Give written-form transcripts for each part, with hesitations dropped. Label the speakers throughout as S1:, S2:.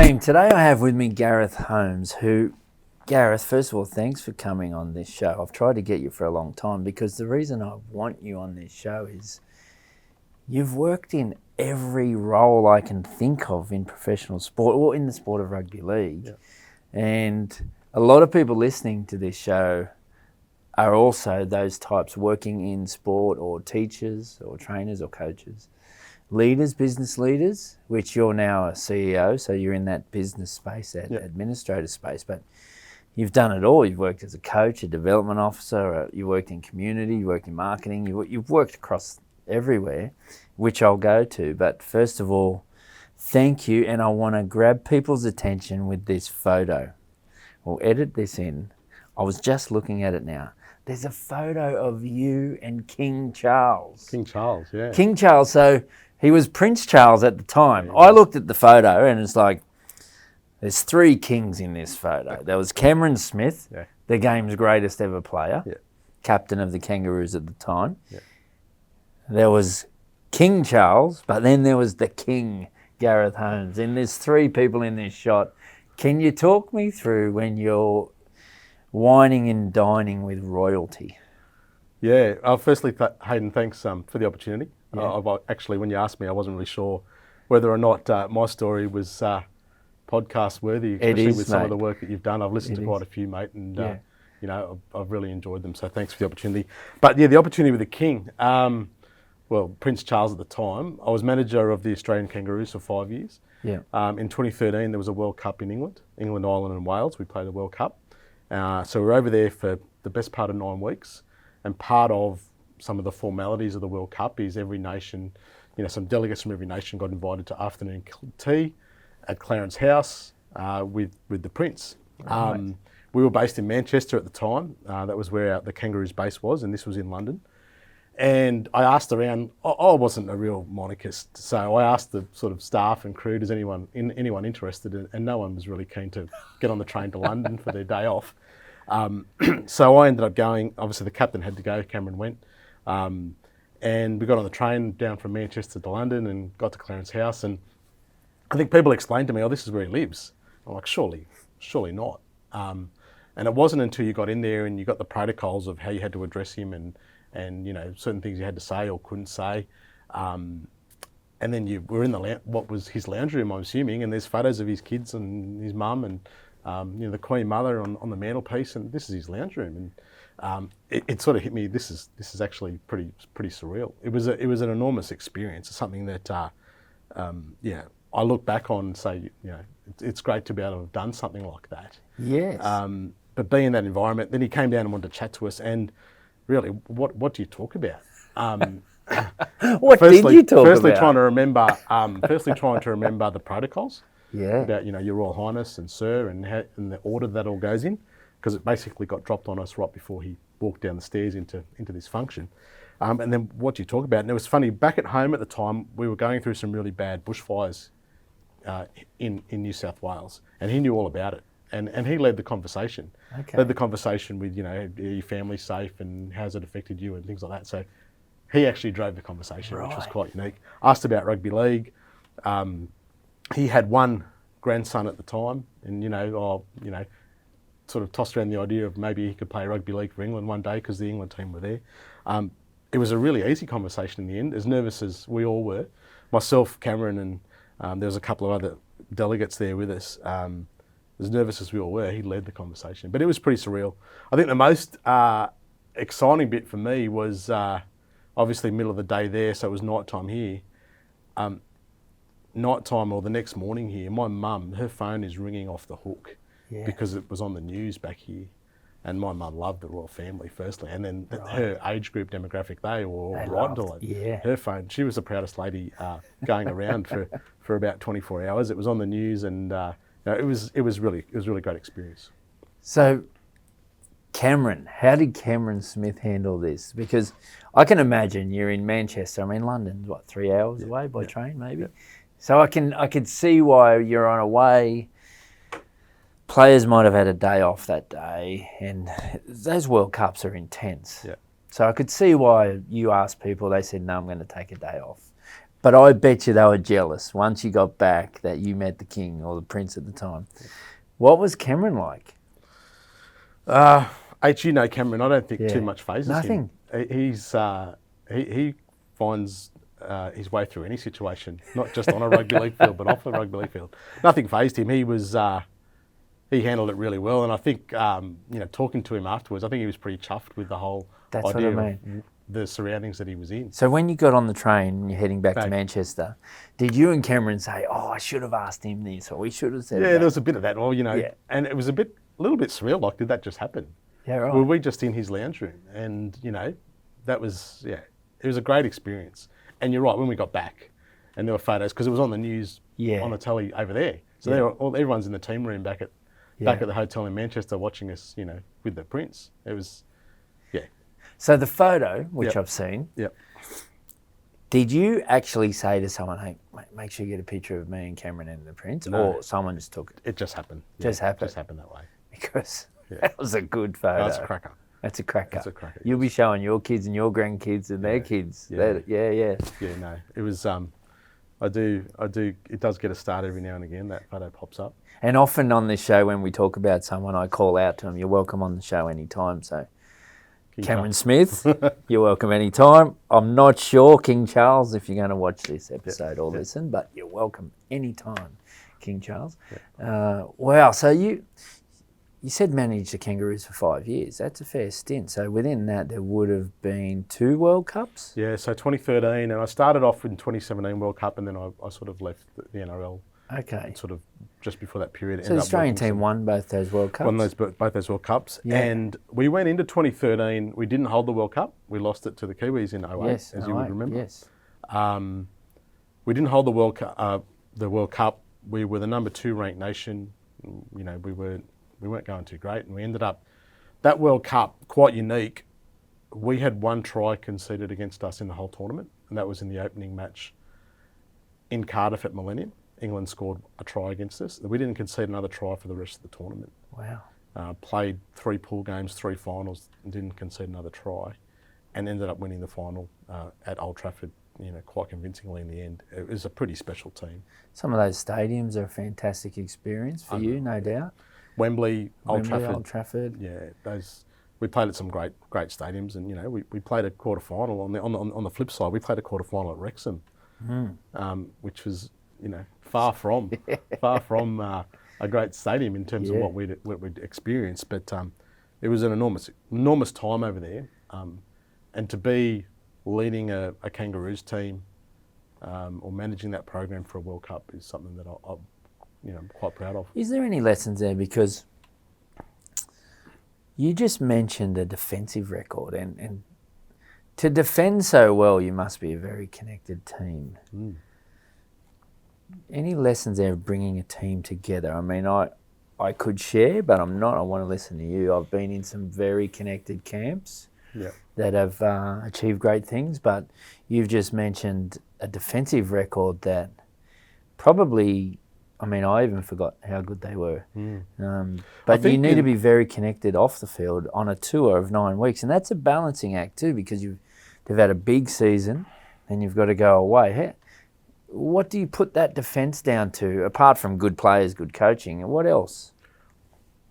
S1: team. Today I have with me Gareth Holmes, who, Gareth, first of all, thanks for coming on this show. I've tried to get you for a long time because the reason I want you on this show is you've worked in every role I can think of in professional sport or in the sport of rugby league.
S2: Yeah.
S1: And a lot of people listening to this show are also those types working in sport, or teachers or trainers or coaches. Leaders, business leaders, which you're now a CEO, so you're in that business space, that administrator space, but you've done it all. You've worked as a coach, a development officer, you worked in community, you worked in marketing, you've worked across everywhere, which I'll go to. But first of all, thank you, and I want to grab people's attention with this photo. We'll edit this in. I was just looking at it now. There's a photo of you and King Charles.
S2: King Charles, yeah.
S1: King Charles, so he was Prince Charles at the time.
S2: Yeah,
S1: I looked at the photo and it's like, there's three kings in this photo. There was Cameron Smith, the game's greatest ever player, captain of the Kangaroos at the time.
S2: Yeah.
S1: There was King Charles, but then there was the King, Gareth Holmes. And there's three people in this shot. Can you talk me through when you're wining and dining with royalty?
S2: Yeah, firstly, Hayden, thanks for the opportunity. Actually, when you asked me, I wasn't really sure whether or not my story was podcast worthy, especially with some of the work that you've done. I've listened to quite a few, mate, and you know, I've really enjoyed them. So thanks for the opportunity. But yeah, the opportunity with the King. Well, Prince Charles at the time. I was manager of the Australian Kangaroos for 5 years.
S1: Yeah.
S2: In 2013, there was a World Cup in England, Ireland, and Wales. We played a World Cup. So we were over there for the best part of 9 weeks, and part of some of the formalities of the World Cup is every nation, you know, some delegates from every nation got invited to afternoon tea at Clarence House with the Prince.
S1: Right.
S2: We were based in Manchester at the time. That was where the Kangaroos base was, and this was in London. And I asked around. I wasn't a real monarchist, so I asked the sort of staff and crew, "Does anyone interested?" And no one was really keen to get on the train to London for their day off. So I ended up going. Obviously, the captain had to go. Cameron went, and we got on the train down from Manchester to London and got to Clarence House. And I think people explained to me, "Oh, this is where he lives." I'm like, "Surely not." And it wasn't until you got in there and you got the protocols of how you had to address him and you know, certain things you had to say or couldn't say. And then you were in what was his lounge room, I'm assuming, and there's photos of his kids and his mum and you know, the Queen Mother on the mantelpiece, and this is his lounge room. And it sort of hit me. This is actually pretty surreal. It was an enormous experience. It's something that I look back on and say, you know, it's great to be able to have done something like that.
S1: Yes.
S2: But being in that environment, then he came down and wanted to chat to us, and really, what do you talk about?
S1: What did you talk about?
S2: Firstly, trying to remember the protocols.
S1: Yeah.
S2: About, you know, Your Royal Highness and Sir, and the order that all goes in, because it basically got dropped on us right before he walked down the stairs into this function. And then what do you talk about? And it was funny, back at home at the time, we were going through some really bad bushfires in New South Wales, and he knew all about it. And he led the conversation.
S1: Okay.
S2: Led the conversation with, you know, are your family safe and how's it affected you and things like that. So he actually drove the conversation, which was quite unique. Asked about rugby league. He had one grandson at the time, and sort of tossed around the idea of maybe he could play rugby league for England one day because the England team were there. It was a really easy conversation in the end, as nervous as we all were. Myself, Cameron, and there was a couple of other delegates there with us. As nervous as we all were, he led the conversation. But it was pretty surreal. I think the most exciting bit for me was obviously middle of the day there, so it was nighttime here. Nighttime or the next morning here, my mum, her phone is ringing off the hook because it was on the news back here. And my mum loved the royal family, firstly, and then her age group demographic, they were all right into it.
S1: Yeah.
S2: Her phone, she was the proudest lady going around for about 24 hours. It was on the news, and it was really great experience.
S1: So, Cameron, how did Cameron Smith handle this? Because I can imagine you're in Manchester. I mean, London's 3 hours away by train, maybe. Yeah. So I could see why you're on a way. Players might have had a day off that day, and those World Cups are intense.
S2: Yeah.
S1: So I could see why you asked people. They said, "No, I'm going to take a day off." But I bet you they were jealous once you got back that you met the king or the prince at the time. What was Cameron like?
S2: You know Cameron, I don't think
S1: Yeah.
S2: too much phases
S1: Nothing.
S2: him. He finds his way through any situation, not just on a rugby league field, but off the rugby league field. Nothing fazed him. He handled it really well, and I think talking to him afterwards, I think he was pretty chuffed with the whole
S1: That's
S2: idea
S1: what I
S2: of
S1: mean.
S2: the surroundings that he was in.
S1: So when you got on the train and you're heading back to Manchester, did you and Cameron say, "Oh, I should have asked him this," or "We should have said"?
S2: Yeah,
S1: that?
S2: there was a bit of that. Well,
S1: Yeah.
S2: and it was a little bit surreal. Like, did that just happen?
S1: Yeah, right.
S2: Were we just in his lounge room? And that was it was a great experience. And you're right, when we got back, and there were photos because it was on the news, on the telly over there. So everyone's in the team room back at the hotel in Manchester watching us, with the Prince. It was,
S1: So the photo, which I've seen,
S2: Yep.
S1: did you actually say to someone, "Hey, mate, make sure you get a picture of me and Cameron and the Prince," or someone just took it?
S2: It just happened.
S1: Just happened.
S2: Just happened that way.
S1: Because that was a good photo.
S2: That's a cracker.
S1: That's a cracker.
S2: That's a cracker.
S1: You'll be showing your kids and your grandkids and their kids.
S2: Yeah.
S1: Yeah.
S2: Yeah, no, it was. I do. It does get a start every now and again. That photo pops up.
S1: And often on this show, when we talk about someone, I call out to them, "You're welcome on the show anytime." So, Cameron Smith, you're welcome anytime. I'm not sure, King Charles, if you're going to watch this episode or listen, but you're welcome anytime, King Charles. Wow. So you said managed the Kangaroos for 5 years. That's a fair stint. So within that, there would have been 2 World Cups?
S2: Yeah, so 2013, and I started off in 2017 World Cup, and then I sort of left the NRL.
S1: Okay.
S2: Sort of just before that period.
S1: So the Australian team won both those World Cups?
S2: Won both those World Cups. Yeah. And we went into 2013, we didn't hold the World Cup. We lost it to the Kiwis in 2008, as you would remember.
S1: Yes.
S2: We didn't hold the World Cup. We were the number 2 ranked nation. We weren't going too great, and we ended up, that World Cup, quite unique. We had 1 try conceded against us in the whole tournament, and that was in the opening match in Cardiff at Millennium. England scored a try against us. We didn't concede another try for the rest of the tournament.
S1: Wow.
S2: Played 3 pool games, 3 finals, and didn't concede another try, and ended up winning the final at Old Trafford, quite convincingly in the end. It was a pretty special team.
S1: Some of those stadiums are a fantastic experience for you, no doubt.
S2: Old
S1: Trafford.
S2: Yeah, we played at some great stadiums, and we played a quarter final. On the flip side, we played a quarter final at Wrexham, which was far from a great stadium in terms of what we'd experienced. But it was an enormous time over there, and to be leading a Kangaroos team or managing that program for a World Cup is something that I'm quite proud of.
S1: Is there any lessons there? Because you just mentioned a defensive record, and to defend so well, you must be a very connected team. Any lessons there of bringing a team together? I mean, I could share, but I'm not. I want to listen to you. I've been in some very connected camps that have achieved great things, but you've just mentioned a defensive record that probably, I even forgot how good they were. But you need to be very connected off the field on a tour of 9 weeks, and that's a balancing act too, because they've had a big season, and you've got to go away. What do you put that defence down to, apart from good players, good coaching? What else?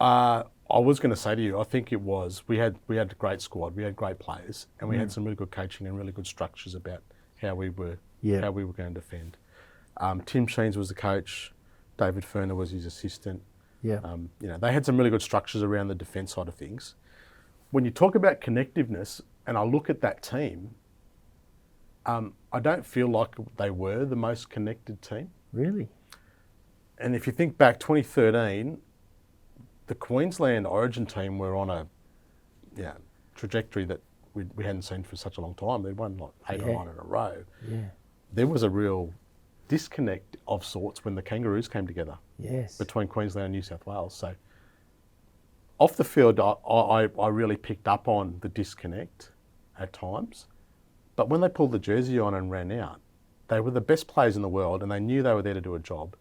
S2: I was going to say to you, I think it was, we had a great squad, we had great players, and we had some really good coaching and really good structures about how we were going to defend. Tim Sheens was the coach, David Ferner was his assistant. They had some really good structures around the defence side of things. When you talk about connectiveness, and I look at that team, I don't feel like they were the most connected team.
S1: Really?
S2: And if you think back, 2013, the Queensland Origin team were on a trajectory that we hadn't seen for such a long time. They'd won like 8 or 9 in a row. There was a real disconnect of sorts when the Kangaroos came together between Queensland and New South Wales. So off the field, I really picked up on the disconnect at times. But when they pulled the jersey on and ran out, they were the best players in the world, and they knew they were there to do a job.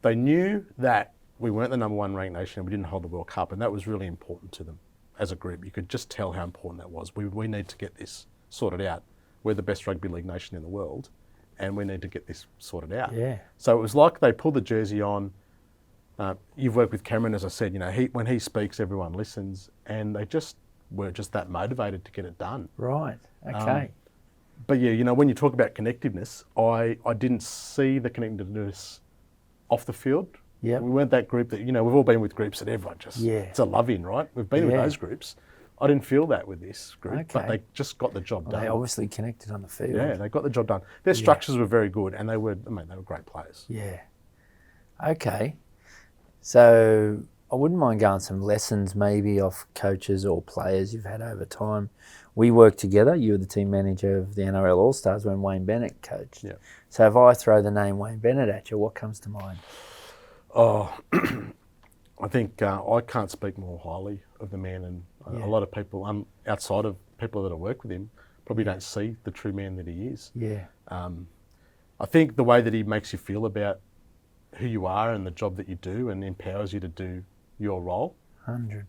S2: They knew that we weren't the number 1 ranked nation and we didn't hold the World Cup, and that was really important to them as a group. You could just tell how important that was. We need to get this sorted out. We're the best rugby league nation in the world, and we need to get this sorted out.
S1: Yeah.
S2: So it was like they pulled the jersey on. You've worked with Cameron, as I said, when he speaks, everyone listens, and they just were just that motivated to get it done.
S1: Right. Okay.
S2: But yeah, when you talk about connectiveness, I didn't see the connectiveness off the field.
S1: Yep.
S2: We weren't that group that, we've all been with groups that everyone just, it's a love-in, right? We've been with those groups. I didn't feel that with this group, but they just got the job done.
S1: They obviously connected on the field.
S2: Yeah, they got the job done. Their structures were very good, and they were great players.
S1: Yeah. Okay. So I wouldn't mind going some lessons maybe off coaches or players you've had over time. We worked together. You were the team manager of the NRL All-Stars when Wayne Bennett coached.
S2: Yeah.
S1: So if I throw the name Wayne Bennett at you, what comes to mind?
S2: Oh, I think I can't speak more highly of the man, and a lot of people outside of people that have worked with him probably don't see the true man that he is.
S1: Yeah.
S2: I think the way that he makes you feel about who you are and the job that you do and empowers you to do your role
S1: 100%.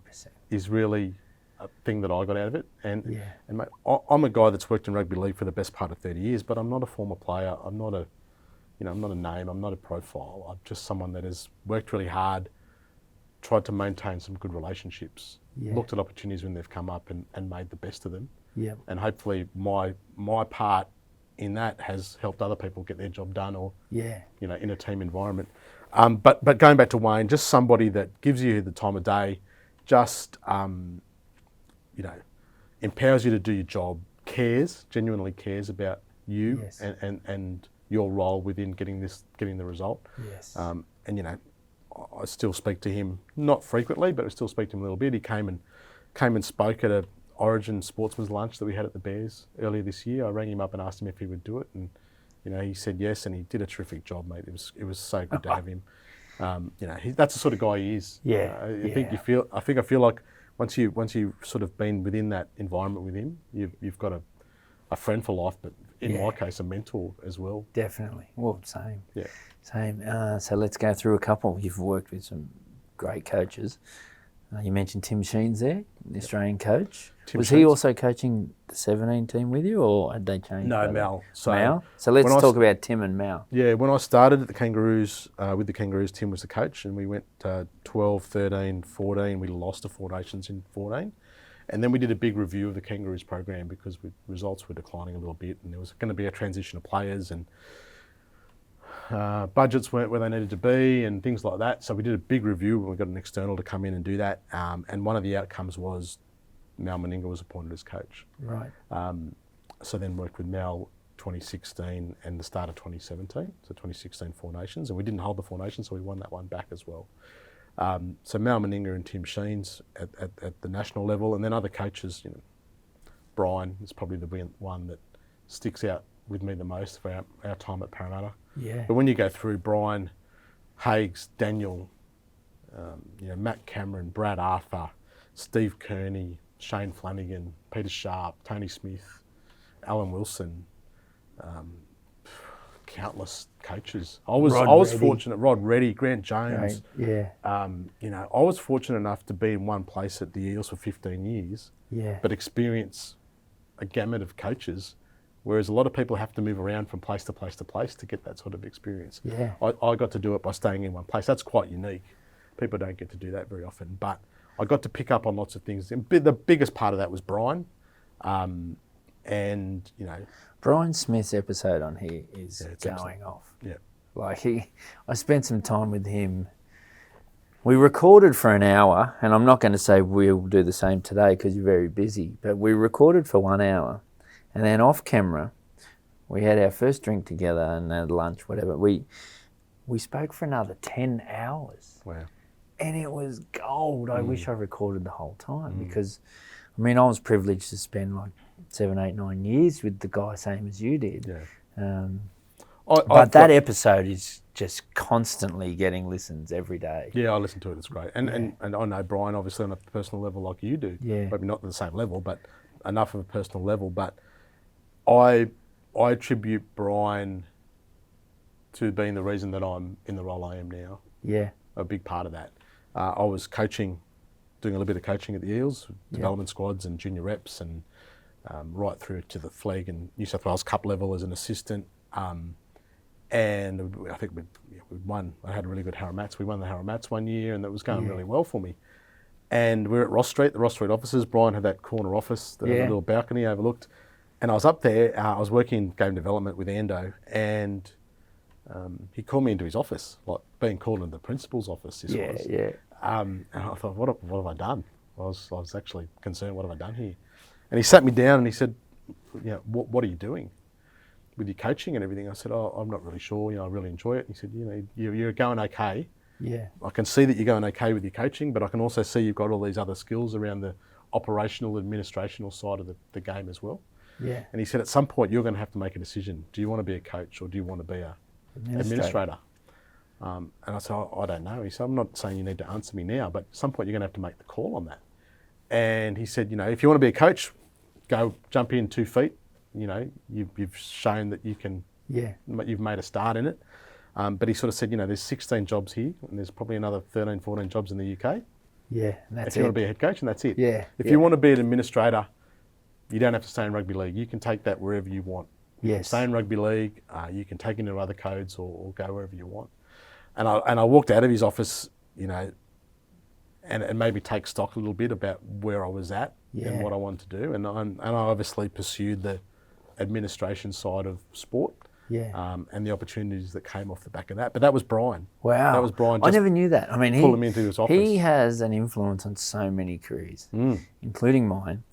S2: is really a thing that I got out of it. And mate, I'm a guy that's worked in rugby league for the best part of 30 years, but I'm not a former player. I'm not a name. I'm not a profile. I'm just someone that has worked really hard, tried to maintain some good relationships, looked at opportunities when they've come up and made the best of them.
S1: Yeah.
S2: And hopefully my part in that has helped other people get their job done or, in a team environment. But going back to Wayne, just somebody that gives you the time of day, just, empowers you to do your job, genuinely cares about you and your role within getting the result.
S1: Yes.
S2: I still speak to him, not frequently, but I still speak to him a little bit. He came and spoke at a Origin Sportsman's lunch that we had at the Bears earlier this year. I rang him up and asked him if he would do it, and he said yes, and he did a terrific job, mate. It was so good to have him. That's the sort of guy he is.
S1: Yeah.
S2: I feel like once you sort of been within that environment with him, you've got a friend for life, but in my case, a mentor as well.
S1: Definitely. Well, same.
S2: Yeah.
S1: Same. So let's go through a couple. You've worked with some great coaches. You mentioned Tim Sheen's there, the Australian coach. Was he also coaching the 17 team with you, or had they changed?
S2: No, Mal.
S1: Mal? So let's talk about Tim and Mal.
S2: Yeah, when I started at the Kangaroos, with the Kangaroos, Tim was the coach, and we went 12, 13, 14. We lost to Four Nations in 14. And then we did a big review of the Kangaroos program because results were declining a little bit, and there was going to be a transition of players, and budgets weren't where they needed to be and things like that. So we did a big review and we got an external to come in and do that. And one of the outcomes was Mal Meninga was appointed as coach.
S1: Right.
S2: So then worked with Mal 2016 and the start of 2017. So 2016 Four Nations, and we didn't hold the Four Nations, so we won that one back as well. So Mal Meninga and Tim Sheen's at the national level, and then other coaches, Brian is probably the one that sticks out with me the most for our time at Parramatta.
S1: Yeah.
S2: But when you go through Brian, Hagues, Daniel, Matt Cameron, Brad Arthur, Steve Kearney, Shane Flanagan, Peter Sharp, Tony Smith, Alan Wilson, countless coaches. I was fortunate. Rod Reddy, Grant Jones.
S1: Right.
S2: Yeah. I was fortunate enough to be in one place at the Eels for 15 years.
S1: Yeah.
S2: But experience a gamut of coaches. Whereas a lot of people have to move around from place to place to place to get that sort of experience.
S1: Yeah.
S2: I got to do it by staying in one place. That's quite unique. People don't get to do that very often. But I got to pick up on lots of things. And the biggest part of that was Brian.
S1: Brian Smith's episode on here is going off.
S2: Yeah.
S1: I spent some time with him. We recorded for an hour, and I'm not going to say we'll do the same today because you're very busy, but we recorded for 1 hour. And then off camera, we had our first drink together and had lunch, whatever. We spoke for another 10 hours.
S2: Wow.
S1: And it was gold. I wish I recorded the whole time because, I was privileged to spend like 7, 8, 9 years with the guy same as you did.
S2: Yeah.
S1: But that episode is just constantly getting listens every day.
S2: Yeah, I listen to it. It's great. And I know Brian obviously on a personal level like you do.
S1: Yeah.
S2: Maybe not at the same level, but enough of a personal level. But I attribute Brian to being the reason that I'm in the role I am now.
S1: Yeah.
S2: A big part of that. I was doing a little bit of coaching at the Eels, development squads and junior reps, and right through to the flag and New South Wales Cup level as an assistant. And I think we won. I had a really good Haramats. We won the Haramats one year, and that was going really well for me. And we were at Ross Street, the Ross Street offices. Brian had that corner office, the little balcony overlooked. And I was up there. I was working in game development with Ando, and he called me into his office, like being called into the principal's office. And I thought, what have I done? I was actually concerned. What have I done here? And he sat me down and he said, what are you doing with your coaching and everything? I said, I'm not really sure. I really enjoy it. And he said, you're going okay.
S1: Yeah.
S2: I can see that you're going okay with your coaching, but I can also see you've got all these other skills around the operational, administrational side of the game as well.
S1: Yeah.
S2: And he said, at some point, you're going to have to make a decision. Do you want to be a coach or do you want to be an administrator? And I said, I don't know. He said, I'm not saying you need to answer me now, but at some point, you're going to have to make the call on that. And he said, if you want to be a coach, go jump in 2 feet. You've shown that you can, you've made a start in it. But he sort of said, there's 16 jobs here and there's probably another 13, 14 jobs in the UK.
S1: Yeah, and that's
S2: if you want to be a head coach, and that's it.
S1: Yeah.
S2: If you want to be an administrator, you don't have to stay in rugby league. You can take that wherever you want. You can stay in rugby league, you can take it into other codes or go wherever you want. And I walked out of his office, and maybe take stock a little bit about where I was at and what I wanted to do. And I obviously pursued the administration side of sport.
S1: Yeah.
S2: And the opportunities that came off the back of that. But that was Brian.
S1: Wow.
S2: That was Brian.
S1: I never knew that. I mean,
S2: pull him into his office.
S1: He has an influence on so many careers, including mine.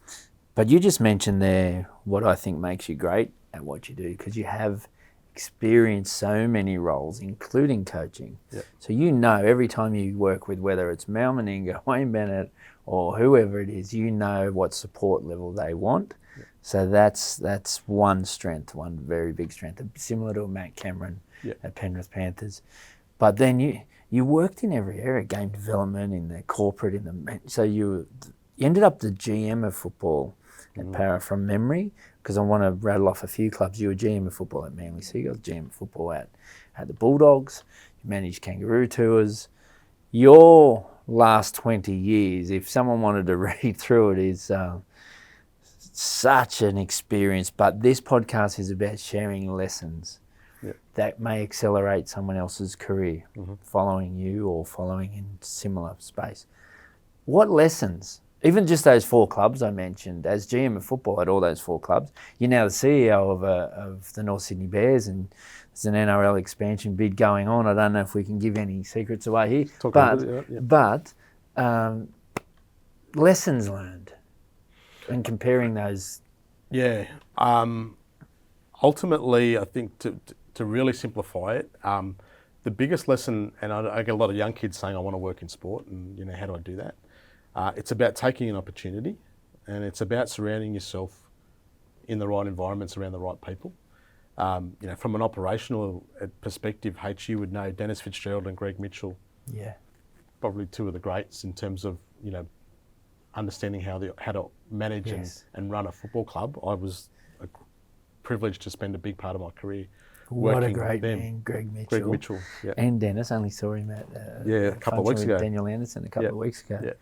S1: But you just mentioned there what I think makes you great at what you do, because you have experienced so many roles, including coaching.
S2: Yep.
S1: So every time you work with, whether it's Mal Meninga, Wayne Bennett, or whoever it is, what support level they want. Yep. So that's one strength, one very big strength, similar to Matt Cameron at Penrith Panthers. But then you worked in every area, game development, in the corporate, so you ended up the GM of football at Para from memory, because I want to rattle off a few clubs. You were GM of football at Manly Seagulls, GM of football at the Bulldogs, you managed Kangaroo tours. Your last 20 years, if someone wanted to read through it, is such an experience. But this podcast is about sharing lessons that may accelerate someone else's career, following you or following in similar space. What lessons? Even just those 4 clubs I mentioned, as GM of football at all those 4 clubs, you're now the CEO of the North Sydney Bears, and there's an NRL expansion bid going on. I don't know if we can give any secrets away here, but lessons learned and comparing those. Yeah.
S2: Ultimately, I think to really simplify it, the biggest lesson, and I get a lot of young kids saying, I want to work in sport, and how do I do that? It's about taking an opportunity, and it's about surrounding yourself in the right environments around the right people. From an operational perspective, you would know Dennis Fitzgerald and Greg Mitchell.
S1: Yeah.
S2: Probably 2 of the greats in terms of, understanding how to manage and run a football club. I was privileged to spend a big part of my career
S1: What
S2: working
S1: a great
S2: with them.
S1: man, Greg Mitchell.
S2: Greg Mitchell,
S1: And Dennis, only saw him at
S2: a couple of weeks ago.
S1: Daniel Anderson a couple of weeks ago.
S2: Yeah.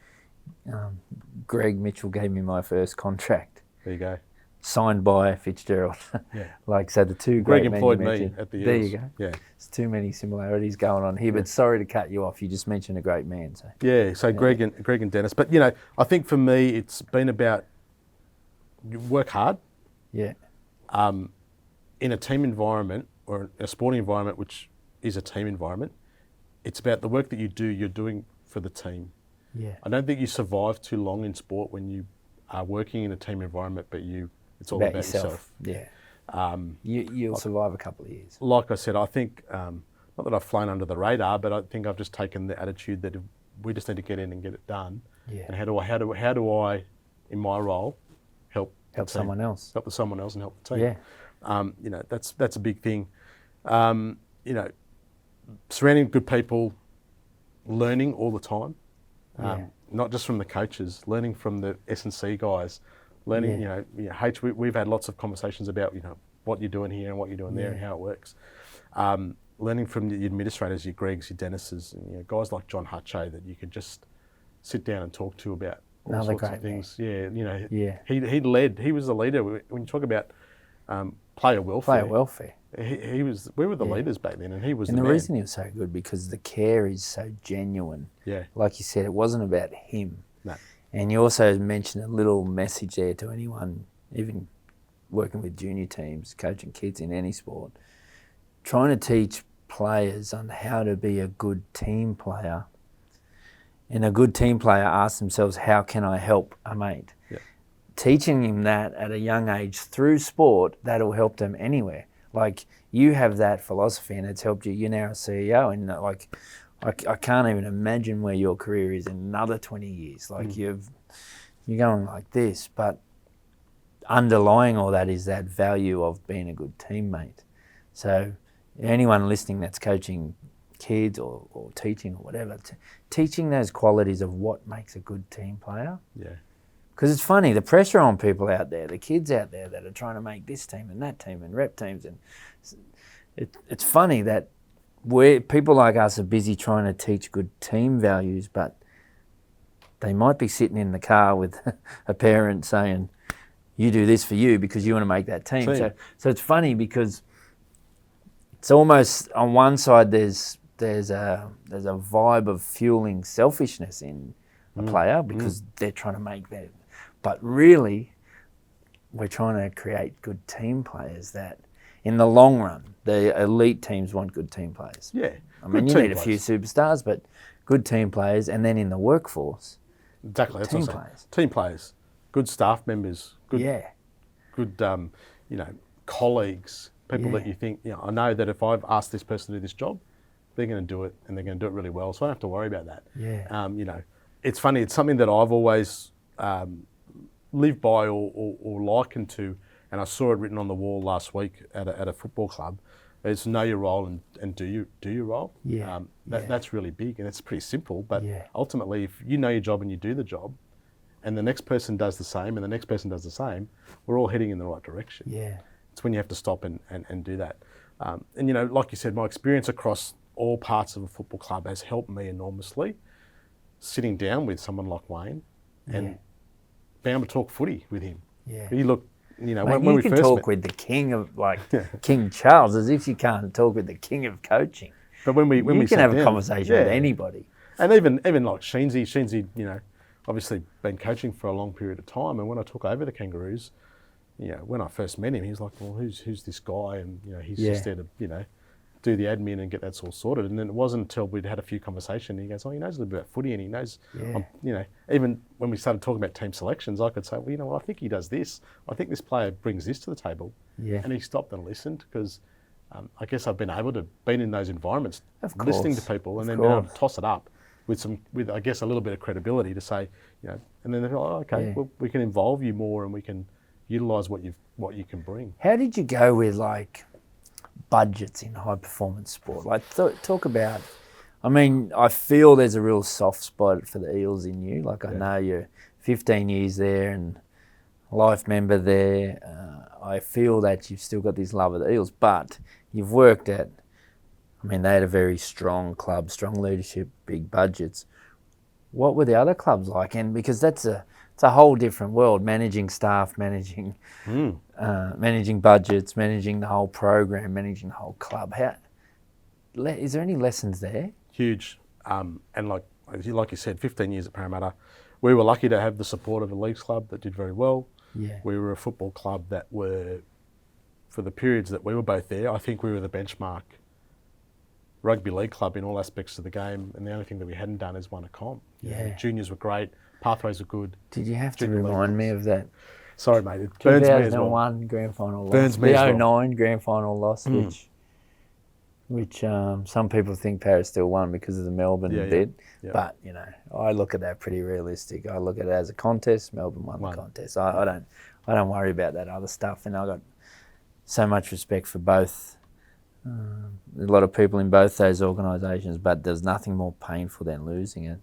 S1: Greg Mitchell gave me my first contract.
S2: There you go.
S1: Signed by Fitzgerald.
S2: Yeah.
S1: So the 2
S2: Greg
S1: great men
S2: employed
S1: you
S2: me
S1: mentioned.
S2: at the Eels.
S1: There you go.
S2: Yeah.
S1: There's too many similarities going on here, but sorry to cut you off. You just mentioned a great man. So.
S2: Greg and Dennis. But, I think for me, it's been about you work hard.
S1: Yeah.
S2: In a team environment or a sporting environment, which is a team environment, it's about the work that you're doing for the team.
S1: Yeah.
S2: I don't think you survive too long in sport when you are working in a team environment, but it's all about yourself.
S1: Yeah. You'll survive a couple of years.
S2: Like I said, I think, not that I've flown under the radar, but I think I've just taken the attitude that we just need to get in and get it done.
S1: Yeah.
S2: And how do I, in my role, help
S1: someone else?
S2: Help someone else and help the team.
S1: Yeah.
S2: That's a big thing. Surrounding good people, learning all the time. Not just from the coaches, learning from the S&C guys, learning, we've had lots of conversations about, what you're doing here and what you're doing there and how it works. Learning from the administrators, your Gregs, your Dennises, and guys like John Hutcho that you could just sit down and talk to about all sorts of things.
S1: Man.
S2: He was the leader. When you talk about player welfare. We were the leaders back then, and he was
S1: And
S2: the
S1: the
S2: man.
S1: reason he was so good because the care is so genuine.
S2: Yeah.
S1: Like you said, it wasn't about him.
S2: No.
S1: And you also mentioned a little message there to anyone, even working with junior teams, coaching kids in any sport, trying to teach players on how to be a good team player. And a good team player asks themselves, how can I help a mate?
S2: Yeah.
S1: Teaching him that at a young age through sport, that'll help them anywhere. Like, you have that philosophy and it's helped you. You're now a CEO, and like, I can't even imagine where your career is in another 20 years. Like, you're going like this, but underlying all that is that value of being a good teammate. So anyone listening that's coaching kids or teaching or whatever, teaching those qualities of what makes a good team player.
S2: Yeah.
S1: Because it's funny, the pressure on people out there, the kids out there that are trying to make this team and that team and rep teams, and it's funny that people like us are busy trying to teach good team values, but they might be sitting in the car with a parent saying, you do this for you because you want to make that team. So it's funny because it's almost, on one side there's a vibe of fueling selfishness in a player because they're trying to make that. But really, we're trying to create good team players that, in the long run, the elite teams want good team players.
S2: Yeah.
S1: I mean, you need a few superstars, but good team players, and then in the workforce,
S2: exactly, that's
S1: team
S2: what I'm saying.
S1: players.
S2: Team players, good staff members, good colleagues, people that you think, I know that if I've asked this person to do this job, they're going to do it, and they're going to do it really well, so I don't have to worry about that.
S1: Yeah.
S2: It's funny, it's something that I've always lived by or likened to, and I saw it written on the wall last week at a football club. It's know your role and do your role.
S1: Yeah.
S2: That's really big, and it's pretty simple, but
S1: Yeah.
S2: ultimately, if you know your job and you do the job, and the next person does the same, and the next person does the same, we're all heading in the right direction.
S1: Yeah.
S2: It's when you have to stop and do that. And like you said, my experience across all parts of a football club has helped me enormously. Sitting down with someone like Wayne and being able to talk footy with him.
S1: Yeah.
S2: He looked,
S1: Mate,
S2: when
S1: you
S2: we
S1: can
S2: first
S1: talk
S2: met,
S1: with the king of, King Charles, as if you can't talk with the king of coaching.
S2: but when we
S1: You can
S2: sat
S1: have a
S2: down,
S1: conversation with anybody.
S2: And even like Sheensy, obviously been coaching for a long period of time. And when I took over the Kangaroos, when I first met him, he was like, well, who's this guy? And, he's just there to, do the admin and get that all sorted. And then it wasn't until we'd had a few conversations, he goes, oh, he knows a little bit about footy, and he knows, even when we started talking about team selections, I could say, well, I think he does this. I think this player brings this to the table.
S1: Yeah.
S2: And he stopped and listened because I guess I've been able to be in those environments,
S1: Of course.
S2: listening to people, and then being able to toss it up with I guess a little bit of credibility to say, and then they're like, oh, okay, well, we can involve you more and we can utilise what you can bring.
S1: How did you go with budgets in high performance sport? Talk about, I feel there's a real soft spot for the Eels in you. I know you're 15 years there and a life member there. I feel that you've still got this love of the Eels, but you've worked at, they had a very strong club, strong leadership, big budgets. What were the other clubs like? And because it's a whole different world, managing staff, managing budgets, managing the whole program, managing the whole club. Is there any lessons there?
S2: Huge. And like you said, 15 years at Parramatta, we were lucky to have the support of a leagues club that did very well.
S1: Yeah.
S2: We were a football club that were, for the periods that we were both there, I think we were the benchmark rugby league club in all aspects of the game, and the only thing that we hadn't done is won a comp. The juniors were great, pathways were good.
S1: Did you have to remind me of that?
S2: Sorry, mate, it burns me as well.
S1: 2001 grand final loss.
S2: Burns me as well.
S1: The 09 grand final loss, which some people think Paris still won because of the Melbourne bid. Yeah. But, I look at that pretty realistic. I look at it as a contest. Melbourne won the contest. I don't worry about that other stuff. And I got so much respect for both. A lot of people in both those organisations, but there's nothing more painful than losing it.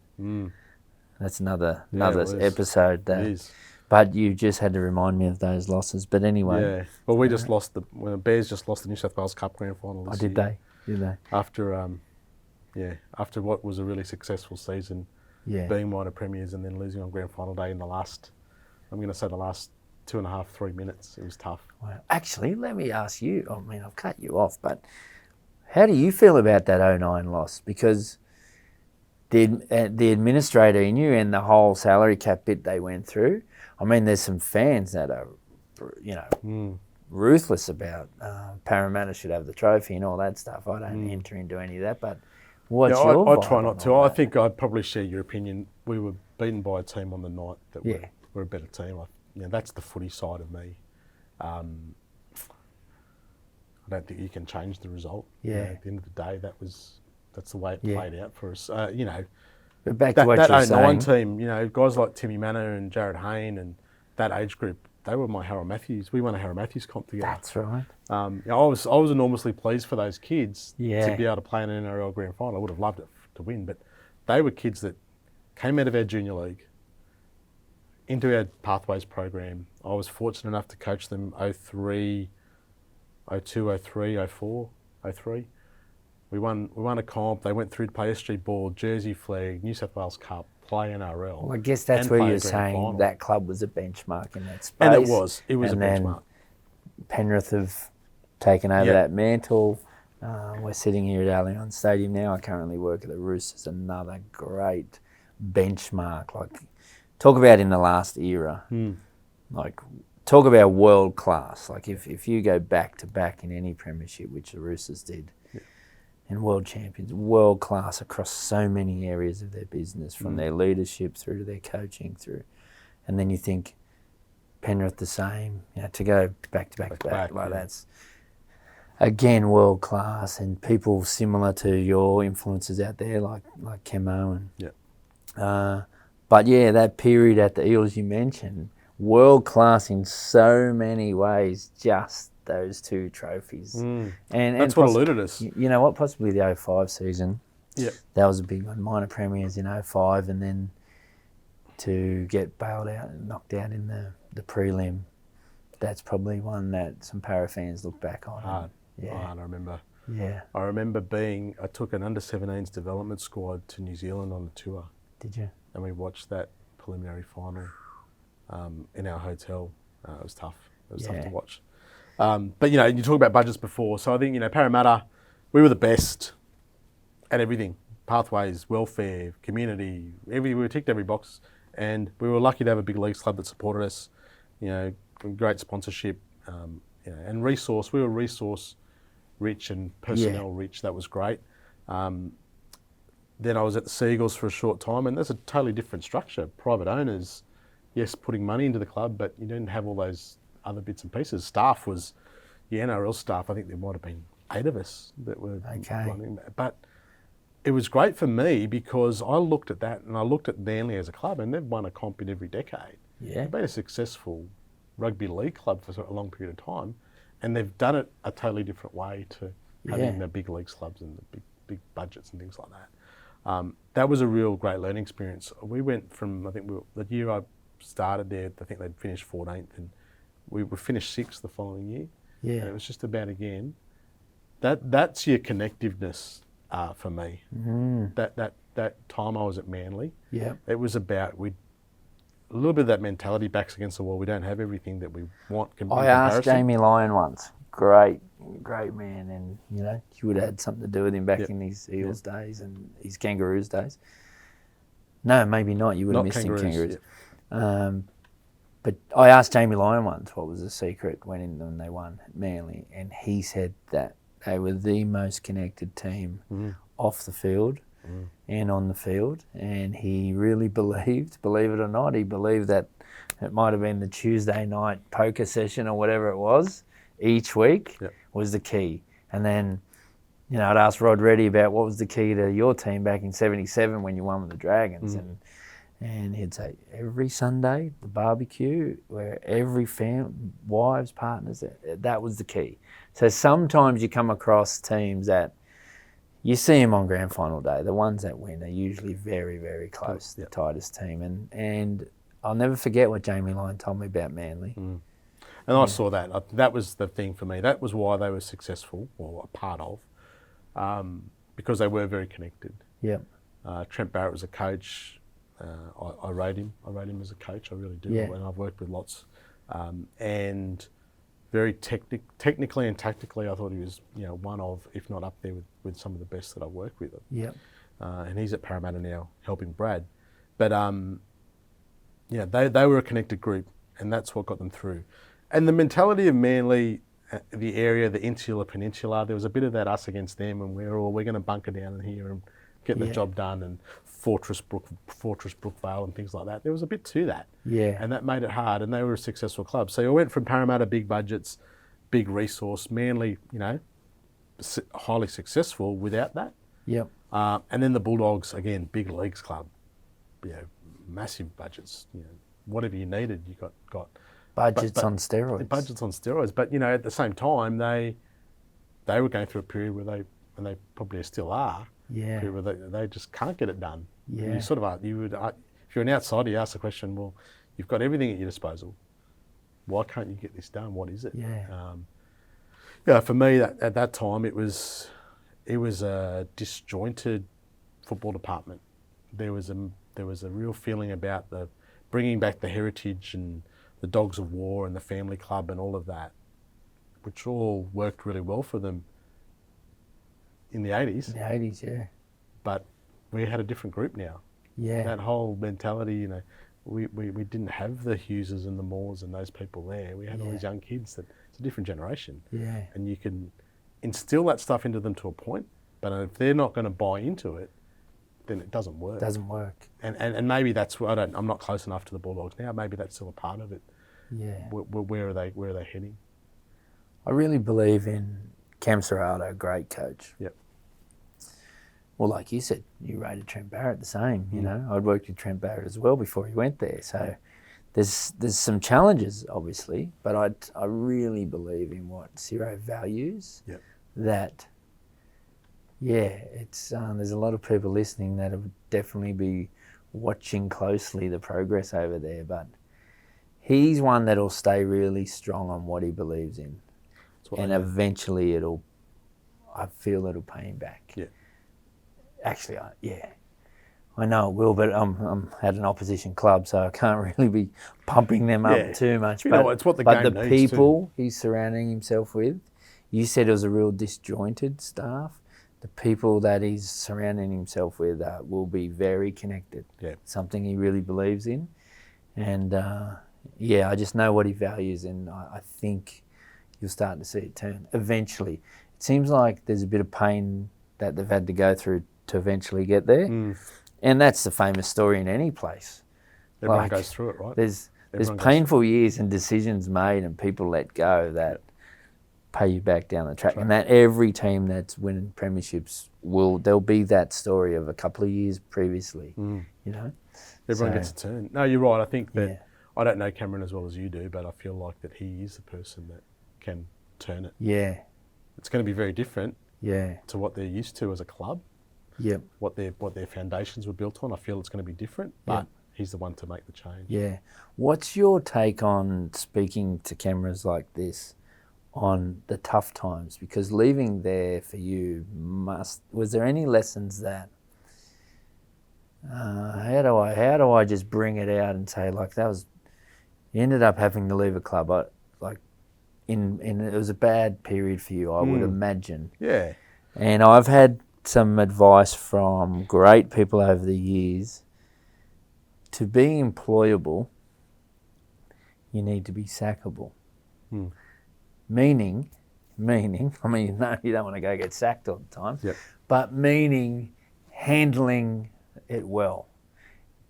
S1: That's another episode.
S2: It is.
S1: But you just had to remind me of those losses. But anyway.
S2: Yeah. Well, we just lost the Bears just lost the New South Wales Cup grand final this year.
S1: Did they?
S2: After what was a really successful season, being minor premiers and then losing on grand final day in the last 2.5, 3 minutes. It was tough.
S1: Wow. Actually, let me ask you, I mean, I've cut you off, but how do you feel about that '09 loss? Because the administrator in you and the whole salary cap bit they went through, I mean, there's some fans that are, ruthless about Parramatta should have the trophy and all that stuff. I don't enter into any of that, but what's your
S2: I
S1: vibe
S2: try
S1: on
S2: not to.
S1: all
S2: I
S1: that?
S2: think I'd probably share your opinion. We were beaten by a team on the night that we're a better team. That's the footy side of me. I don't think you can change the result.
S1: Yeah.
S2: At the end of the day, that's the way it played out for us.
S1: But back to what
S2: that
S1: you're
S2: 09
S1: saying.
S2: team, guys like Timmy Manor and Jared Hayne and that age group, they were my Harold Matthews. We won a Harold Matthews comp together.
S1: That's right.
S2: I was enormously pleased for those kids to
S1: Yeah.
S2: be able to play in an NRL grand final. I would have loved it to win, but they were kids that came out of our junior league into our Pathways program. I was fortunate enough to coach them 03, 02, 03, 04, 03. We won a comp. They went through to play SG Ball, Jersey Flag, New South Wales Cup, play NRL.
S1: Well, I guess that's
S2: and
S1: where
S2: play a
S1: you're
S2: grand
S1: saying
S2: final.
S1: that club was a benchmark in that space.
S2: And it was a
S1: And then
S2: benchmark.
S1: Penrith have taken over
S2: Yeah.
S1: that mantle. We're sitting here at Allianz Stadium now. I currently work at the Roosters, another great benchmark. Like, talk about in the last era. Like, talk about world class. Like, if you go back to back in any premiership, which the Roosters did, and world champions, world class across so many areas of their business, from their leadership through to their coaching through. And then you think Penrith the same, to go back to back, like that's, again, world class, and people similar to your influences out there, like Kemo and but yeah, that period at the Eels you mentioned, world class in so many ways. Just those two trophies, and
S2: That's what eluded us.
S1: You know what? Possibly the 05 season.
S2: Yeah.
S1: That was a big one. Minor premiers in 05, and then to get bailed out and knocked out in the prelim. That's probably one that some Para fans look back on.
S2: Hard.
S1: Yeah.
S2: I remember.
S1: Yeah.
S2: I remember I took an under-17s development squad to New Zealand on a tour,
S1: Did you?
S2: and we watched that preliminary final in our hotel. It was tough. It was tough to watch. But you talk about budgets before, so I think Parramatta, we were the best at everything: pathways, welfare, community. We ticked every box, and we were lucky to have a big leagues club that supported us. Great sponsorship, and resource. We were resource rich and personnel rich. That was great. Then I was at the Seagulls for a short time, and that's a totally different structure. Private owners, yes, putting money into the club, but you didn't have all those other bits and pieces. Staff was, NRL staff, I think there might have been 8 of us that were running that. But it was great for me because I looked at that, and I looked at Manly as a club, and they've won a comp in every decade.
S1: Yeah.
S2: They've been a successful rugby league club for a long period of time, and they've done it a totally different way to having the big leagues clubs and the big budgets and things like that. That was a real great learning experience. We went from, I think the year I started there, I think they'd finished 14th, and we finished 6th the following year. Yeah. And it was just about, again, that's your connectiveness for me. That time I was at Manly, it was about, a little bit of that mentality backs against the wall. We don't have everything that we want.
S1: I asked Jamie Lyon once, great man, and you would have had something to do with him back in his Eels days and his Kangaroos days. No, maybe not. You would have missed him, Kangaroos. But I asked Jamie Lyon once what was the secret when they won at Manly, and he said that they were the most connected team off the field and on the field, and he really believed it or not, he believed that it might have been the Tuesday night poker session or whatever it was each week was the key. And then, I'd ask Rod Reddy about what was the key to your team back in '77 when you won with the Dragons, and he'd say every Sunday the barbecue where every wives, partners, that was the key. So sometimes you come across teams that you see them on grand final day. The ones that win are usually very, very close, the tightest team. And I'll never forget what Jamie Lyon told me about Manly.
S2: And I saw that. That was the thing for me. That was why they were successful, or a part of, because they were very connected.
S1: Yeah.
S2: Trent Barrett was a coach. I rate him. I rate him as a coach. I really do.
S1: Yeah.
S2: And I've worked with lots and very technically and tactically, I thought he was, one of, if not up there with some of the best that I've worked with.
S1: Yep.
S2: And he's at Parramatta now, helping Brad. But they were a connected group, and that's what got them through. And the mentality of Manly, the area, the Insular Peninsula, there was a bit of that us against them, and we're going to bunker down in here and get the job done, and Fortress Brookvale and things like that. There was a bit to that.
S1: Yeah.
S2: And that made it hard, and they were a successful club. So you went from Parramatta, big budgets, big resource, Manly, highly successful without that.
S1: Yep.
S2: And then the Bulldogs, again, big leagues club, massive budgets. Whatever you needed, you got
S1: Budgets on steroids.
S2: Budgets on steroids. But at the same time, they were going through a period where and they probably still are.
S1: Yeah.
S2: Where they just can't get it done.
S1: Yeah.
S2: You sort of are. If you're an outsider, you ask the question, well, you've got everything at your disposal. Why can't you get this done? What is it?
S1: Yeah.
S2: For me, at that time, it was a disjointed football department. There was a real feeling about the bringing back the heritage and the Dogs of War and the family club and all of that, which all worked really well for them in the 80s.
S1: In the 80s, yeah.
S2: But we had a different group now.
S1: Yeah.
S2: That whole mentality, we didn't have the Hugheses and the Moores and those people there. We had all these young kids it's a different generation.
S1: Yeah.
S2: And you can instill that stuff into them to a point, but if they're not going to buy into it, then it doesn't work.
S1: Doesn't work.
S2: And maybe that's what I'm not close enough to the Bulldogs now. Maybe that's still a part of it.
S1: Yeah.
S2: Where are they heading?
S1: I really believe in Cam Serrato, great coach.
S2: Yep.
S1: Well, like you said, you rated Trent Barrett the same. I'd worked with Trent Barrett as well before he went there. So there's some challenges, obviously, but I really believe in what Ciro values.
S2: Yep.
S1: That, it's there's a lot of people listening that would definitely be watching closely the progress over there, but he's one that'll stay really strong on what he believes in, and eventually I feel it'll pay him back.
S2: Yeah.
S1: Actually, I know it will, but I'm at an opposition club, so I can't really be pumping them up too much. But
S2: it's what the game
S1: the
S2: needs
S1: people he's surrounding himself with, you said it was a real disjointed staff. The people that he's surrounding himself with will be very connected.
S2: Yeah.
S1: Something he really believes in. And I just know what he values, and I think you'll start to see it turn eventually. It seems like there's a bit of pain that they've had to go through to eventually get there. And that's the famous story in any place.
S2: Everyone goes through it, right?
S1: There's painful years and decisions made and people let go that pay you back down the track. And that every team that's winning premierships there'll be that story of a couple of years previously,
S2: Everyone gets a turn. No, you're right. I think that I don't know Cameron as well as you do, but I feel like that he is the person that can turn it.
S1: Yeah.
S2: It's going to be very different
S1: to
S2: what they're used to as a club.
S1: Yep.
S2: What their foundations were built on. I feel it's going to be different, but he's the one to make the change.
S1: Yeah. What's your take on speaking to cameras like this on the tough times? Because leaving there for you was there any lessons that how do I just bring it out and say, like, you ended up having to leave a club, it was a bad period for you, I would imagine.
S2: Yeah.
S1: And I've had some advice from great people over the years. To be employable, you need to be sackable. Meaning, I mean, you don't want to go get sacked all the time, but meaning handling it well.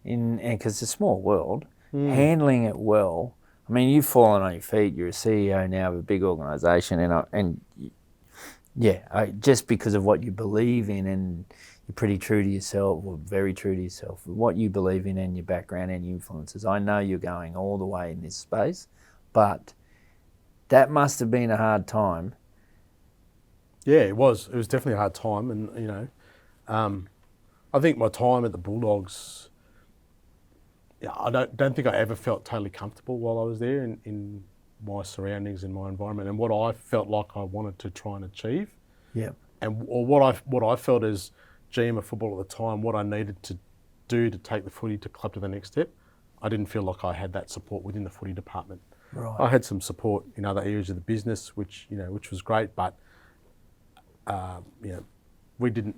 S1: And because it's a small world, handling it well. I mean, you've fallen on your feet. You're a CEO now of a big organisation, just because of what you believe in, and you're pretty true to yourself, or very true to yourself, what you believe in and your background and your influences. I know you're going all the way in this space, but that must have been a hard time.
S2: Yeah, it was. It was definitely a hard time, and I think my time at the Bulldogs, I don't think I ever felt totally comfortable while I was there in my surroundings, in my environment, and what I felt like I wanted to try and achieve.
S1: Yeah.
S2: Or what I felt as GM of football at the time, what I needed to do to take the footy club to the next step, I didn't feel like I had that support within the footy department.
S1: Right.
S2: I had some support in other areas of the business, which was great, but I didn't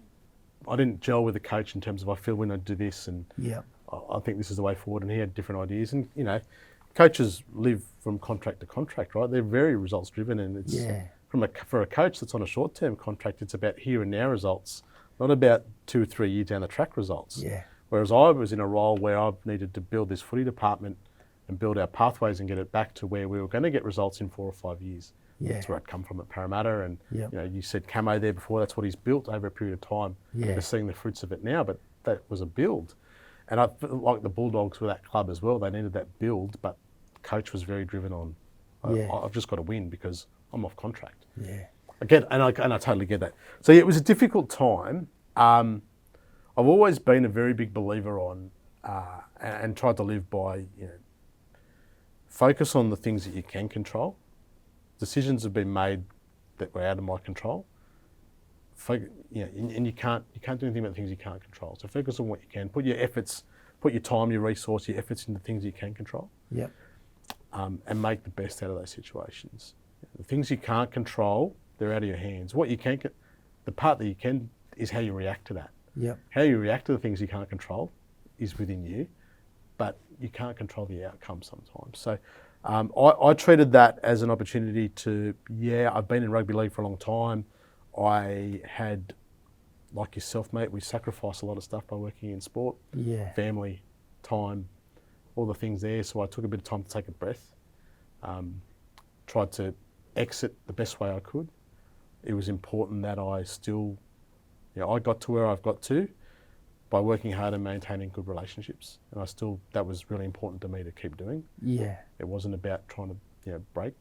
S2: gel with the coach in terms of I feel when I do this and
S1: Yeah.
S2: I think this is the way forward, and he had different ideas. And coaches live from contract to contract, right? They're very results driven, and it's for a coach that's on a short term contract, it's about here and now results, not about 2 or 3 years down the track results.
S1: Yeah.
S2: Whereas I was in a role where I've needed to build this footy department and build our pathways and get it back to where we were going to get results in 4 or 5 years.
S1: Yeah.
S2: That's where I'd come from at Parramatta, and
S1: Yep.
S2: you said Camo there before. That's what he's built over a period of time.
S1: Yeah.
S2: We're seeing the fruits of it now, but that was a build. And I feel like the Bulldogs were that club as well. They needed that build, but the coach was very driven on, I've just got to win because I'm off contract.
S1: Yeah.
S2: I totally get that. So yeah, it was a difficult time. I've always been a very big believer on, and tried to live by, focus on the things that you can control. Decisions have been made that were out of my control. And you can't do anything about the things you can't control. So focus on what you can. Put your time, your resource, your efforts into things you can control.
S1: Yep.
S2: And make the best out of those situations. The things you can't control, they're out of your hands. What you can, the part that you can, is how you react to that.
S1: Yep.
S2: How you react to the things you can't control is within you, but you can't control the outcome sometimes. So I treated that as an opportunity to, I've been in rugby league for a long time. I had, like yourself, mate, we sacrificed a lot of stuff by working in sport.
S1: Yeah.
S2: Family, time, all the things there. So I took a bit of time to take a breath. Tried to exit the best way I could. It was important that I still, I got to where I've got to by working hard and maintaining good relationships. And that was really important to me to keep doing.
S1: Yeah.
S2: It wasn't about trying to, break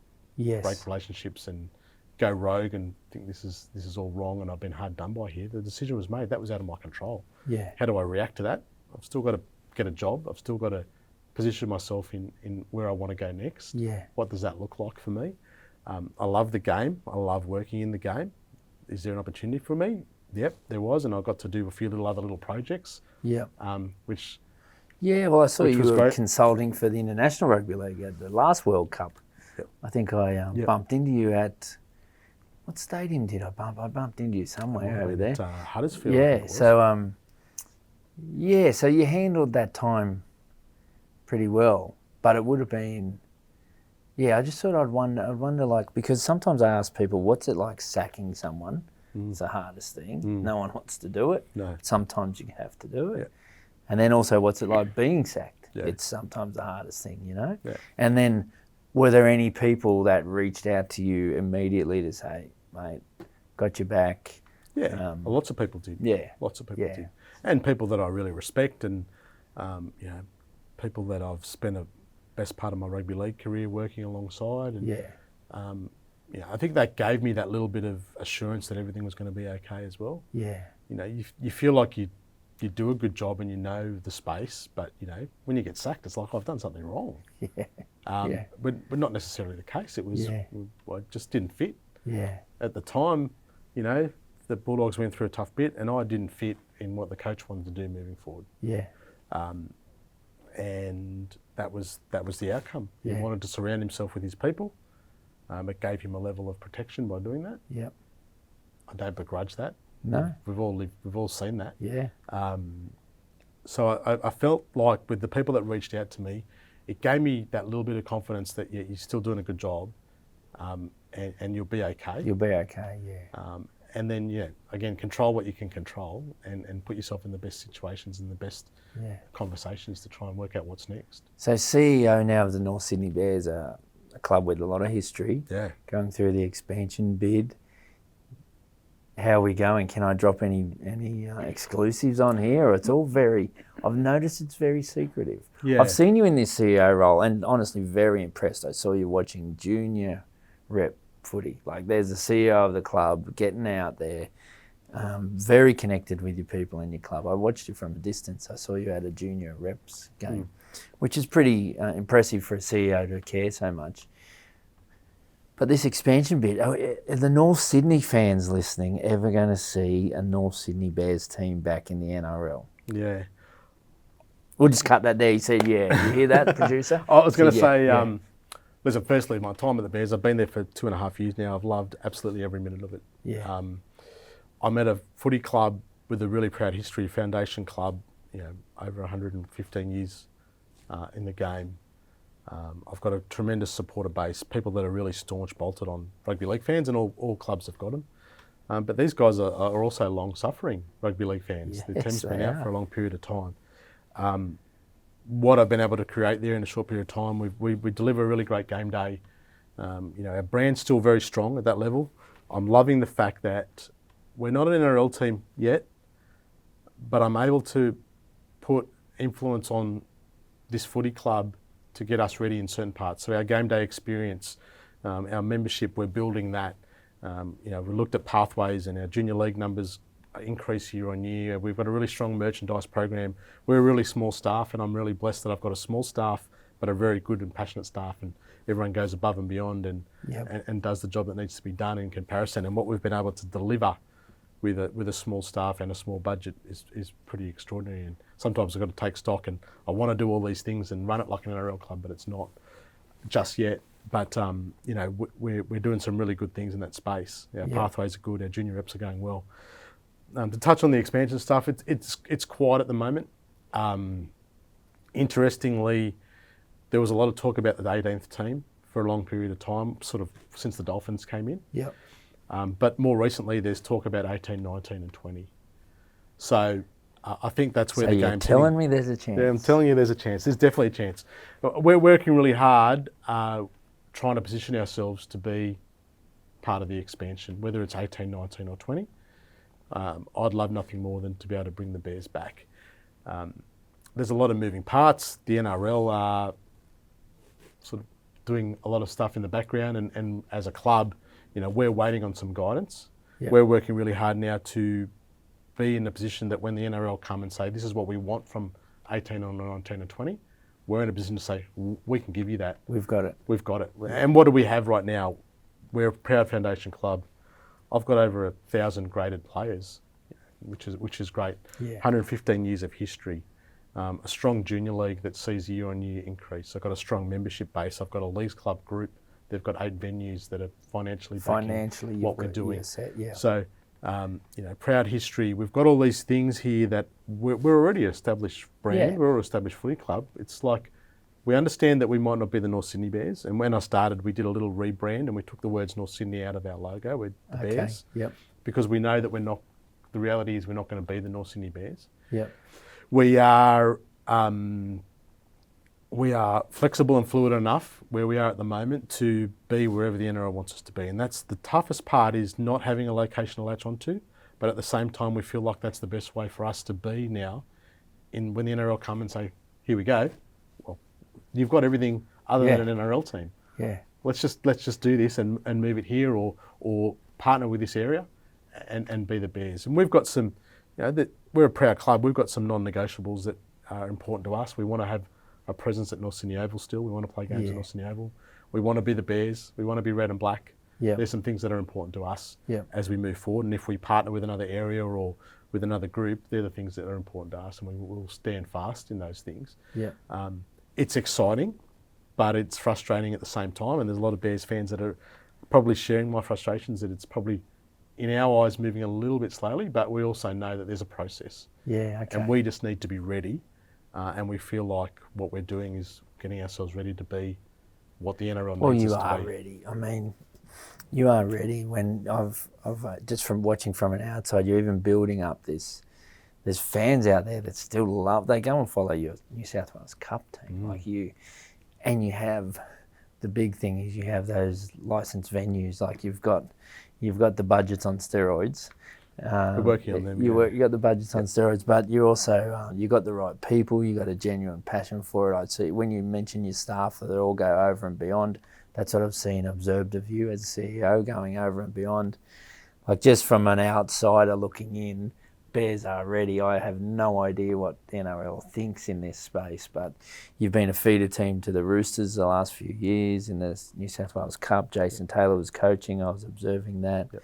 S2: relationships and go rogue and think this is all wrong and I've been hard done by here. The decision was made. That was out of my control.
S1: Yeah.
S2: How do I react to that? I've still got to get a job. I've still got to position myself in where I want to go next.
S1: Yeah.
S2: What does that look like for me? I love the game. I love working in the game. Is there an opportunity for me? Yep, there was, and I got to do a few other little projects.
S1: Yep.
S2: Which.
S1: Yeah, well, I saw you were
S2: great.
S1: consulting for the International Rugby League at the last World Cup.
S2: Yep.
S1: I think I bumped into you at, what stadium did I bump? I bumped into you somewhere over there.
S2: Huddersfield.
S1: Yeah, so so you handled that time pretty well, but it would have been, I just thought I'd wonder like, because sometimes I ask people, what's it like sacking someone? It's the hardest thing. No one wants to do it.
S2: No.
S1: Sometimes you have to do it.
S2: Yeah.
S1: And then also, what's it like being sacked?
S2: Yeah.
S1: It's sometimes the hardest thing,
S2: Yeah.
S1: And then, were there any people that reached out to you immediately to say, mate, got your back?
S2: Yeah, lots of people did.
S1: Yeah.
S2: Lots of people did. And people that I really respect and, people that I've spent a best part of my rugby league career working alongside. And, I think that gave me that little bit of assurance that everything was going to be okay as well.
S1: Yeah.
S2: You feel like you do a good job and you know the space, but, when you get sacked, it's like, I've done something wrong.
S1: Yeah.
S2: But not necessarily the case. It was, I just didn't fit.
S1: Yeah.
S2: At the time, the Bulldogs went through a tough bit and I didn't fit in what the coach wanted to do moving forward.
S1: Yeah.
S2: And that was the outcome.
S1: Yeah.
S2: He wanted to surround himself with his people. It gave him a level of protection by doing that.
S1: Yep.
S2: I don't begrudge that.
S1: No.
S2: We've all seen that.
S1: Yeah.
S2: So I felt like with the people that reached out to me, it gave me that little bit of confidence that you're still doing a good job, and you'll be okay.
S1: You'll be okay. Yeah.
S2: And then again, control what you can control, and put yourself in the best situations and the best conversations to try and work out what's next.
S1: So CEO now of the North Sydney Bears, a club with a lot of history.
S2: Yeah.
S1: Going through the expansion bid. How are we going? Can I drop any exclusives on here? Or it's all I've noticed it's very secretive.
S2: Yeah.
S1: I've seen you in this CEO role and honestly very impressed. I saw you watching junior rep footy. Like there's the CEO of the club getting out there, very connected with your people in your club. I watched you from a distance. I saw you at a junior reps game, which is pretty impressive for a CEO to care so much. But this expansion bid, are the North Sydney fans listening ever going to see a North Sydney Bears team back in the NRL?
S2: Yeah.
S1: We'll just cut that there. You said, yeah. You hear that, producer?
S2: I was going to say, listen, firstly, my time at the Bears, I've been there for 2.5 years now. I've loved absolutely every minute of it.
S1: Yeah.
S2: I'm at a footy club with a really proud history, foundation club, over 115 years in the game. I've got a tremendous supporter base, people that are really staunch, bolted on rugby league fans, and all clubs have got them. But these guys are also long-suffering rugby league fans.
S1: Yes,
S2: The team's been
S1: they
S2: out
S1: are.
S2: for a long period of time. What I've been able to create there in a short period of time, we deliver a really great game day. Our brand's still very strong at that level. I'm loving the fact that we're not an NRL team yet, but I'm able to put influence on this footy club to get us ready in certain parts. So our game day experience, our membership, we're building that. We looked at pathways and our junior league numbers increase year on year. We've got a really strong merchandise program. We're a really small staff, and I'm really blessed that I've got a small staff, but a very good and passionate staff, and everyone goes above and beyond and does the job that needs to be done in comparison. And what we've been able to deliver with a small staff and a small budget is pretty extraordinary. And sometimes I've got to take stock, and I want to do all these things and run it like an NRL club, but it's not just yet. But we're doing some really good things in that space. Our pathways are good. Our junior reps are going well. To touch on the expansion stuff, it's quiet at the moment. Interestingly, there was a lot of talk about the 18th team for a long period of time, sort of since the Dolphins came in.
S1: Yep.
S2: But more recently, there's talk about 18, 19 and 20. So I think that's where the game's
S1: So you're telling me there's a chance?
S2: Yeah, I'm telling you there's a chance. There's definitely a chance. We're working really hard trying to position ourselves to be part of the expansion, whether it's 18, 19 or 20. I'd love nothing more than to be able to bring the Bears back. There's a lot of moving parts. The NRL are sort of doing a lot of stuff in the background, and as a club, we're waiting on some guidance.
S1: Yep.
S2: We're working really hard now to be in a position that when the NRL come and say, this is what we want from 18 or 19 and 20, we're in a position to say, we can give you that.
S1: We've got it.
S2: We've got it. And what do we have right now? We're a proud foundation club. I've got over 1,000 graded players, which is great.
S1: Yeah.
S2: 115 years of history. A strong junior league that sees year on year increase. I've got a strong membership base. I've got a Leagues Club group. They've got 8 venues that are financially backing what we're doing. So, proud history. We've got all these things here that we're already an established brand.
S1: Yeah.
S2: We're an established footy club. It's like we understand that we might not be the North Sydney Bears. And when I started, we did a little rebrand and we took the words North Sydney out of our logo. We're the Bears.
S1: Yep.
S2: Because we know that we're not. The reality is we're not going to be the North Sydney Bears.
S1: Yep.
S2: We are flexible and fluid enough where we are at the moment to be wherever the NRL wants us to be. And that's the toughest part, is not having a location to latch onto. But at the same time, we feel like that's the best way for us to be now. When the NRL come and say, here we go, well, you've got everything other than an NRL team.
S1: Yeah.
S2: Let's just do this and move it here or partner with this area and be the Bears. And we've got some, we're a proud club. We've got some non-negotiables that are important to us. We want to have a presence at North Sydney Oval still. We want to play games at North Sydney Oval. We want to be the Bears. We want to be red and black.
S1: Yep.
S2: There's some things that are important to us
S1: Yep.
S2: as we move forward. And if we partner with another area or with another group, they're the things that are important to us, and we will stand fast in those things.
S1: Yep.
S2: It's exciting, but it's frustrating at the same time. And there's a lot of Bears fans that are probably sharing my frustrations, that it's probably, in our eyes, moving a little bit slowly, but we also know that there's a process.
S1: Yeah, okay.
S2: And we just need to be ready. And we feel like what we're doing is getting ourselves ready to be what the NRL needs us to be.
S1: Well, you are ready. I mean, you are ready. When I've just from watching from an outside, you're even building up this. There's fans out there that still love. They go and follow your New South Wales Cup team like you, and you have the big thing is you have those licensed venues. Like you've got the budgets on steroids.
S2: We're working on them.
S1: You got the budgets on steroids, but you also you got the right people. You got a genuine passion for it. I'd see when you mention your staff that they all go over and beyond. That's what I've seen, observed of you as a CEO, going over and beyond. Like just from an outsider looking in, Bears are ready. I have no idea what the NRL thinks in this space, but you've been a feeder team to the Roosters the last few years in the New South Wales Cup. Jason Taylor was coaching. I was observing that. Yep.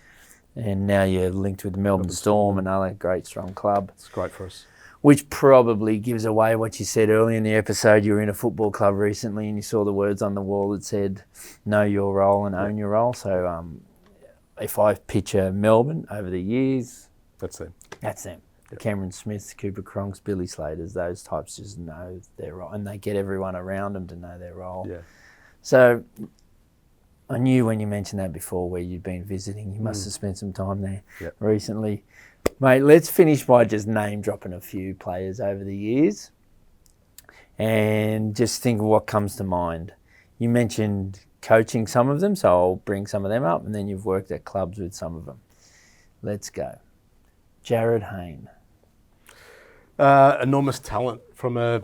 S1: And now you're linked with the Melbourne Storm, another great, strong club.
S2: It's great for us.
S1: which probably gives away what you said earlier in the episode. You were in a football club recently and you saw the words on the wall that said, know your role and own your role. So if I picture Melbourne over the years...
S2: That's them.
S1: That's them. The Cameron Smiths, Cooper Cronks, Billy Slaters, those types just know their role, and they get everyone around them to know their role.
S2: Yeah.
S1: So I knew when you mentioned that before where you'd been visiting, you must have spent some time there recently. Mate, let's finish by just name dropping a few players over the years and just think of what comes to mind. You mentioned coaching some of them, so I'll bring some of them up, and then you've worked at clubs with some of them. Let's go. Jared Hayne.
S2: Enormous talent from I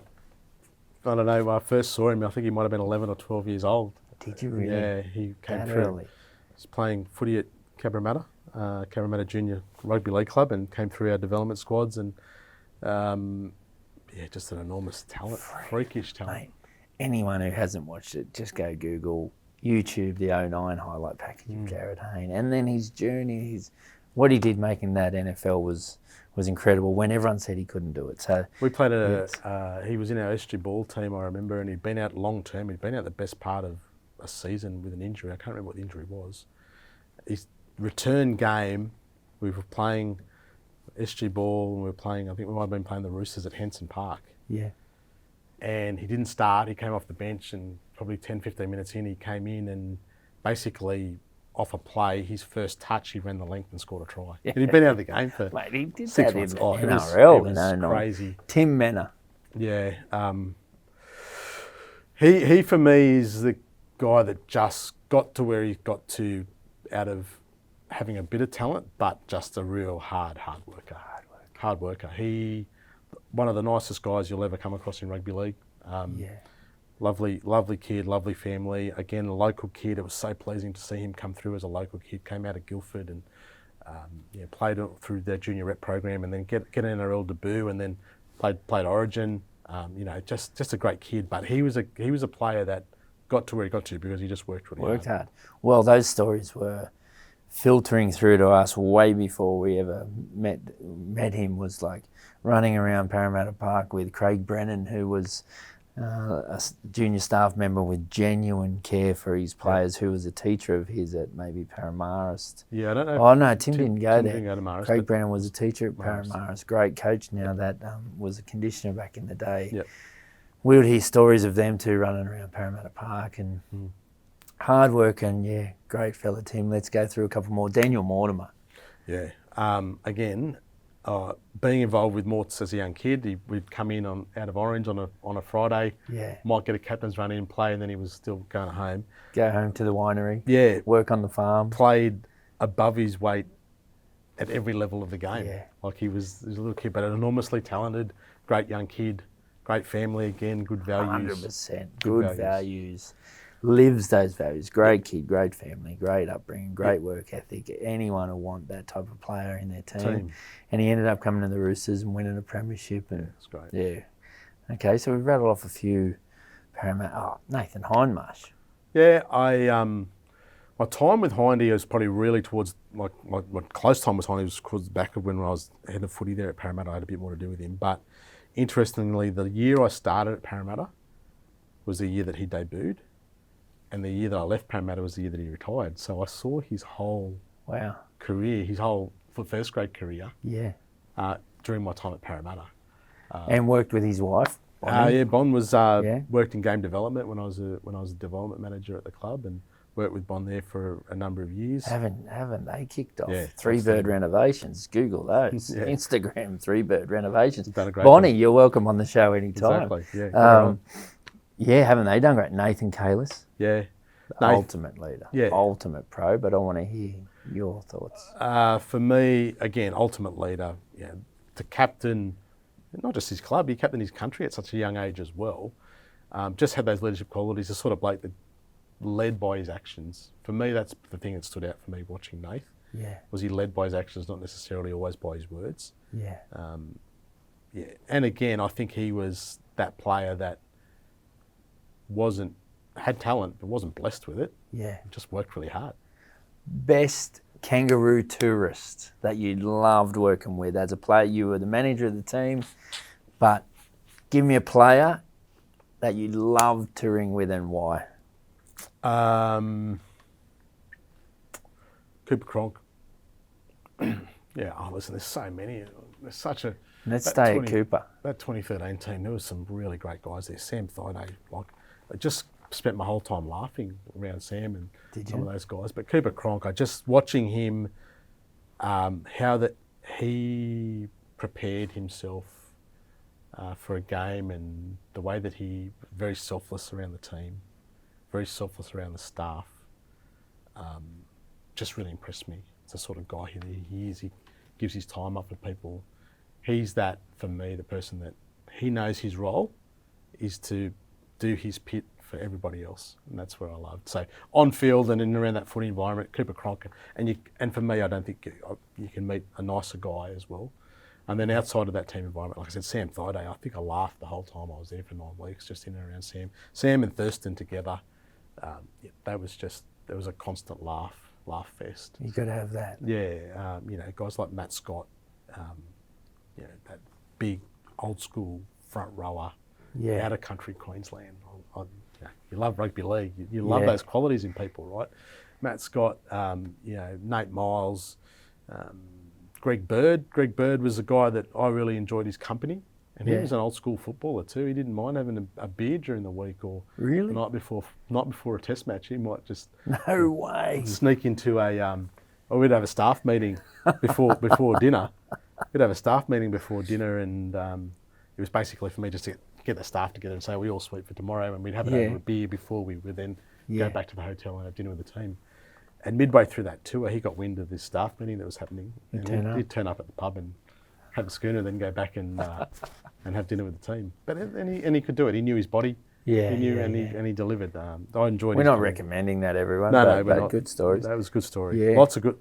S2: don't know, when I first saw him, I think he might have been 11 or 12 years old.
S1: Did you really?
S2: Yeah, he came
S1: that
S2: through.
S1: early?
S2: He's playing footy at Cabramatta Junior Rugby League Club, and came through our development squads, and just an enormous talent, freakish talent.
S1: Mate, anyone who hasn't watched it, just go Google, YouTube, the 09 highlight package of Jared Hayne, and then his journey, what he did making that NFL was incredible when everyone said he couldn't do it. So
S2: we played he was in our SG ball team, I remember, and he'd been out long term. He'd been out the best part of a season with an injury. I can't remember what the injury was. His return game, we were playing SG ball, and we were playing, I think we might have been playing the Roosters at Henson Park.
S1: Yeah.
S2: And he didn't start. He came off the bench, and probably 10, 15 minutes in, he came in and basically, off a play, his first touch, he ran the length and scored a try. And he'd been out of the game for
S1: Mate, he did
S2: 6
S1: that
S2: months.
S1: in
S2: It
S1: NRL.
S2: was crazy.
S1: Tim Menner.
S2: Yeah. He for me is the guy that just got to where he got to out of having a bit of talent, but just a real hard worker. Hard worker. He, one of the nicest guys you'll ever come across in rugby league. Lovely kid, lovely family. Again, a local kid. It was so pleasing to see him come through as a local kid. Came out of Guildford and played through their junior rep program, and then get an NRL debut, and then played Origin. Just a great kid. But he was a player that got to where he got to because he just worked really hard.
S1: Well, those stories were filtering through to us way before we ever met him. Was like running around Parramatta Park with Craig Brennan, who was a junior staff member with genuine care for his players, who was a teacher of his at maybe Parramatta.
S2: Yeah, I don't know.
S1: Oh no, Tim didn't go there.
S2: Didn't go to Marist,
S1: Craig Brennan was a teacher at Parramatta. Great coach now. That was a conditioner back in the day.
S2: Yep.
S1: We would hear stories of them two running around Parramatta Park and hard work, and great fella Tim. Let's go through a couple more. Daniel Mortimer.
S2: Yeah. Again, being involved with Morts as a young kid, we'd come in out of Orange on a Friday.
S1: Yeah.
S2: Might get a captain's run in and play, and then he was still going home.
S1: Go home to the winery.
S2: Yeah.
S1: Work on the farm.
S2: Played above his weight at every level of the game.
S1: Yeah.
S2: Like he was a little kid, but an enormously talented, great young kid, great family again, good values.
S1: 100%. Good values. Lives those values. Great kid, great family, great upbringing, great work ethic. Anyone will want that type of player in their team. And he ended up coming to the Roosters and winning a premiership. And
S2: that's great.
S1: Yeah. Okay, so we've rattled off a few Parramatta. Oh, Nathan Hindmarsh.
S2: Yeah, my time with Hindy was probably really towards my close time with Hindy was towards the back of when I was head of footy there at Parramatta. I had a bit more to do with him. But interestingly, the year I started at Parramatta was the year that he debuted. And the year that I left Parramatta was the year that he retired. So I saw his whole career, his whole first grade career during my time at Parramatta.
S1: And worked with his wife?
S2: Bon was worked in game development when I was a development manager at the club, and worked with Bon there for a number of years.
S1: Haven't they kicked off? Three Bird Renovations. Google those. Instagram, Three Bird Renovations.
S2: Done a great
S1: Bonnie,
S2: job.
S1: you're welcome on the show anytime.
S2: Exactly.
S1: Haven't they done great? Nathan Kalis.
S2: Yeah.
S1: Ultimate leader.
S2: Yeah.
S1: Ultimate pro, but I want to hear your thoughts.
S2: For me, again, ultimate leader. Yeah, to captain, not just his club, he captained his country at such a young age as well. Just had those leadership qualities, a sort of bloke that led by his actions. For me, that's the thing that stood out for me watching Nath.
S1: Yeah.
S2: Was he led by his actions, not necessarily always by his words.
S1: Yeah.
S2: And again, I think he was that player that had talent but wasn't blessed with it.
S1: Yeah.
S2: Just worked really hard.
S1: Best kangaroo tourist that you loved working with as a player? You were the manager of the team. But give me a player that you love touring with and why.
S2: Cooper Cronk. Yeah, listen, there's so many. There's such a...
S1: Let's stay at Cooper.
S2: That 2013 team, there was some really great guys there. Sam Thaiday, I just spent my whole time laughing around Sam and some of those guys. But Cooper Cronk, just watching him, how that he prepared himself for a game, and the way that he very selfless around the team, very selfless around the staff, just really impressed me. It's the sort of guy he is. He gives his time up for people. He's that, for me, the person that he knows his role is to do his pit for everybody else, and that's where I loved. So on field and in around that footy environment, Cooper Cronk, and for me, I don't think you can meet a nicer guy as well. And then outside of that team environment, like I said, Sam Thaiday, I think I laughed the whole time I was there for 9 weeks, just in and around Sam. Sam and Thurston together, there was a constant laugh fest.
S1: You got to have that.
S2: Yeah, guys like Matt Scott, that big old school front rower, out of country Queensland. You love rugby league. You love those qualities in people, right? Matt Scott, Nate Miles, Greg Bird. Greg Bird was a guy that I really enjoyed his company, and he was an old school footballer too. He didn't mind having a beer during the week or the night before a test match. He might just sneak into we'd have a staff meeting before dinner. We'd have a staff meeting before dinner, and it was basically for me just to get the staff together and say we all sweet for tomorrow, and we'd have a beer before we would then go back to the hotel and have dinner with the team. And midway through that tour, he got wind of this staff meeting that was happening. He'd turn up at the pub and have a schooner, then go back and have dinner with the team. But and he could do it. He knew his body. Yeah, he knew, and he delivered. I enjoyed.
S1: We're not recommending that, everyone.
S2: No,
S1: but
S2: not.
S1: Good stories.
S2: That was a good story. Yeah. Lots of good.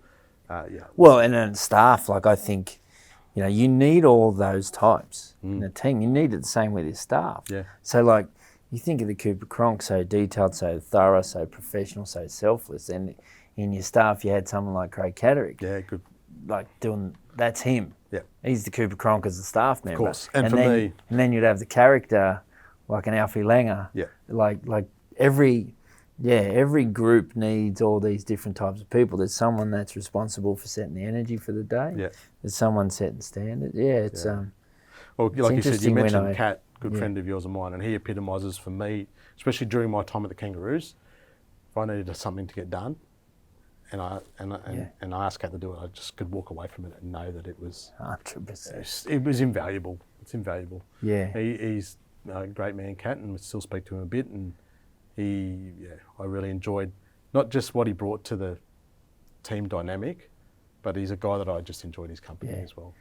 S1: Well, and then staff, I think, you need all those types in a team. You need it the same with your staff.
S2: Yeah.
S1: So, you think of the Cooper Cronk, so detailed, so thorough, so professional, so selfless, and in your staff you had someone like Craig Catterick.
S2: Yeah, good.
S1: That's him.
S2: Yeah.
S1: He's the Cooper Cronk as a staff member.
S2: Of course. And for me...
S1: And then you'd have the character, like an Alfie Langer.
S2: Yeah.
S1: Like every group needs all these different types of people. There's someone that's responsible for setting the energy for the day.
S2: Yeah.
S1: There's someone setting standard. Yeah, it's
S2: well, like you said, you mentioned Cat, good friend of yours and mine, and he epitomises for me, especially during my time at the Kangaroos, if I needed something to get done, and I asked Cat to do it, I just could walk away from it and know that it was
S1: 100%.
S2: It was invaluable. It's invaluable.
S1: Yeah.
S2: He's a great man, Cat, and we still speak to him a bit, and I really enjoyed not just what he brought to the team dynamic, but he's a guy that I just enjoyed his company as well.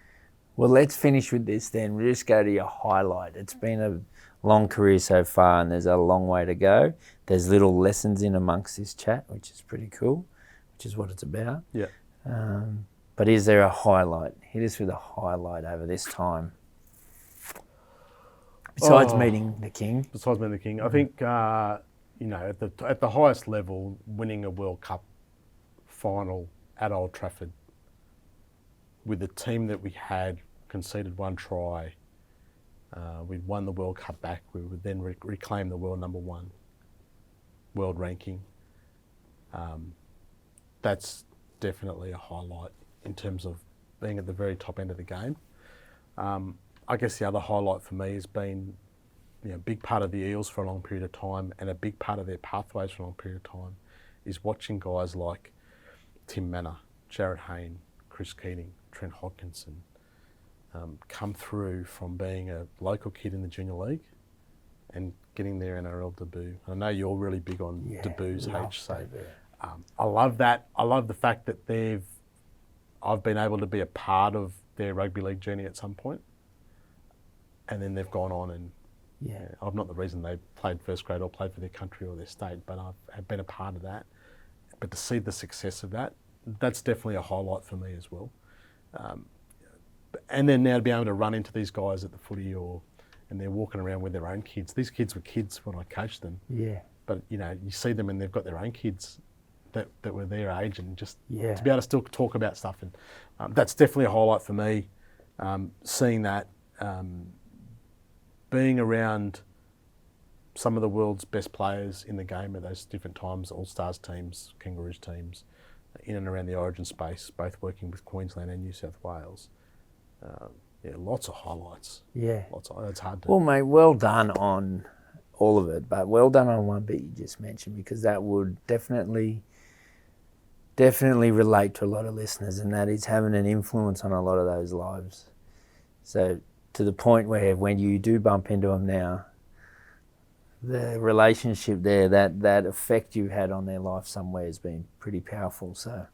S1: Well, let's finish with this then. We'll just go to your highlight. It's been a long career so far, and there's a long way to go. There's little lessons in amongst this chat, which is pretty cool, which is what it's about.
S2: Yeah.
S1: But is there a highlight? Hit us with a highlight over this time. Besides meeting the King.
S2: Besides meeting the King. I think, at the highest level, winning a World Cup final at Old Trafford with the team that we had, conceded 1 try, we'd won the World Cup back, we would then reclaim the world number 1 world ranking. That's definitely a highlight in terms of being at the very top end of the game. I guess the other highlight for me has been a big part of the Eels for a long period of time, and a big part of their pathways for a long period of time is watching guys like Tim Manor, Jared Hayne, Chris Keating, Trent Hodkinson come through from being a local kid in the junior league and getting their NRL debut. I know you're really big on debuts, H. So I love that. I love the fact that I've been able to be a part of their rugby league journey at some point, and then they've gone on and I'm not the reason they played first grade or played for their country or their state, but I've been a part of that. But to see the success of that, that's definitely a highlight for me as well. And then now to be able to run into these guys at the footy and they're walking around with their own kids. These kids were kids when I coached them. Yeah. But you see them and they've got their own kids that were their age, and just to be able to still talk about stuff, and that's definitely a highlight for me. Seeing that, being around some of the world's best players in the game at those different times, all-stars teams, Kangaroos teams, in and around the origin space, both working with Queensland and New South Wales. Lots of highlights.
S1: Yeah.
S2: It's hard to...
S1: Well, mate, well done on all of it, but well done on one bit you just mentioned, because that would definitely relate to a lot of listeners, and that is having an influence on a lot of those lives. So to the point where when you do bump into them now, the relationship there, that effect you had on their life somewhere has been pretty powerful. So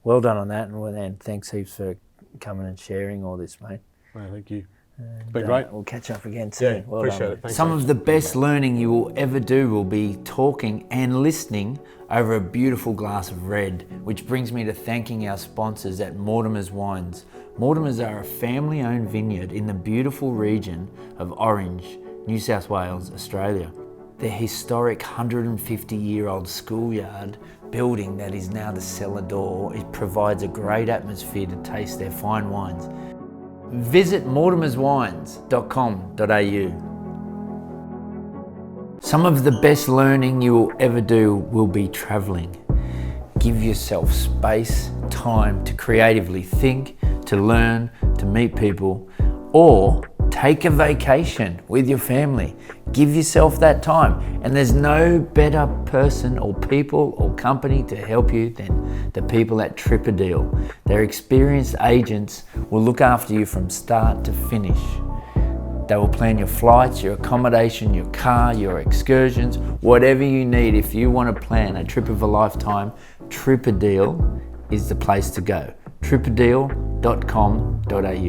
S1: well done on that, and thanks heaps for coming and sharing all this, mate.
S2: Well, thank you. It's been great.
S1: We'll catch up again soon.
S2: Yeah,
S1: well
S2: appreciate
S1: done,
S2: it. Thanks,
S1: Some
S2: mate.
S1: of the best learning you will ever do will be talking and listening over a beautiful glass of red, which brings me to thanking our sponsors at Mortimer's Wines. Mortimer's are a family-owned vineyard in the beautiful region of Orange, New South Wales, Australia. Their historic 150-year-old schoolyard building that is now the cellar door, it provides a great atmosphere to taste their fine wines. Visit mortimerswines.com.au. Some of the best learning you will ever do will be travelling. Give yourself space, time to creatively think, to learn, to meet people, or take a vacation with your family. Give yourself that time, and there's no better person or people or company to help you than the people at Tripadeal. Their experienced agents will look after you from start to finish. They will plan your flights, your accommodation, your car, your excursions, whatever you need. If you want to plan a trip of a lifetime, Tripadeal is the place to go. tripadeal.com.au.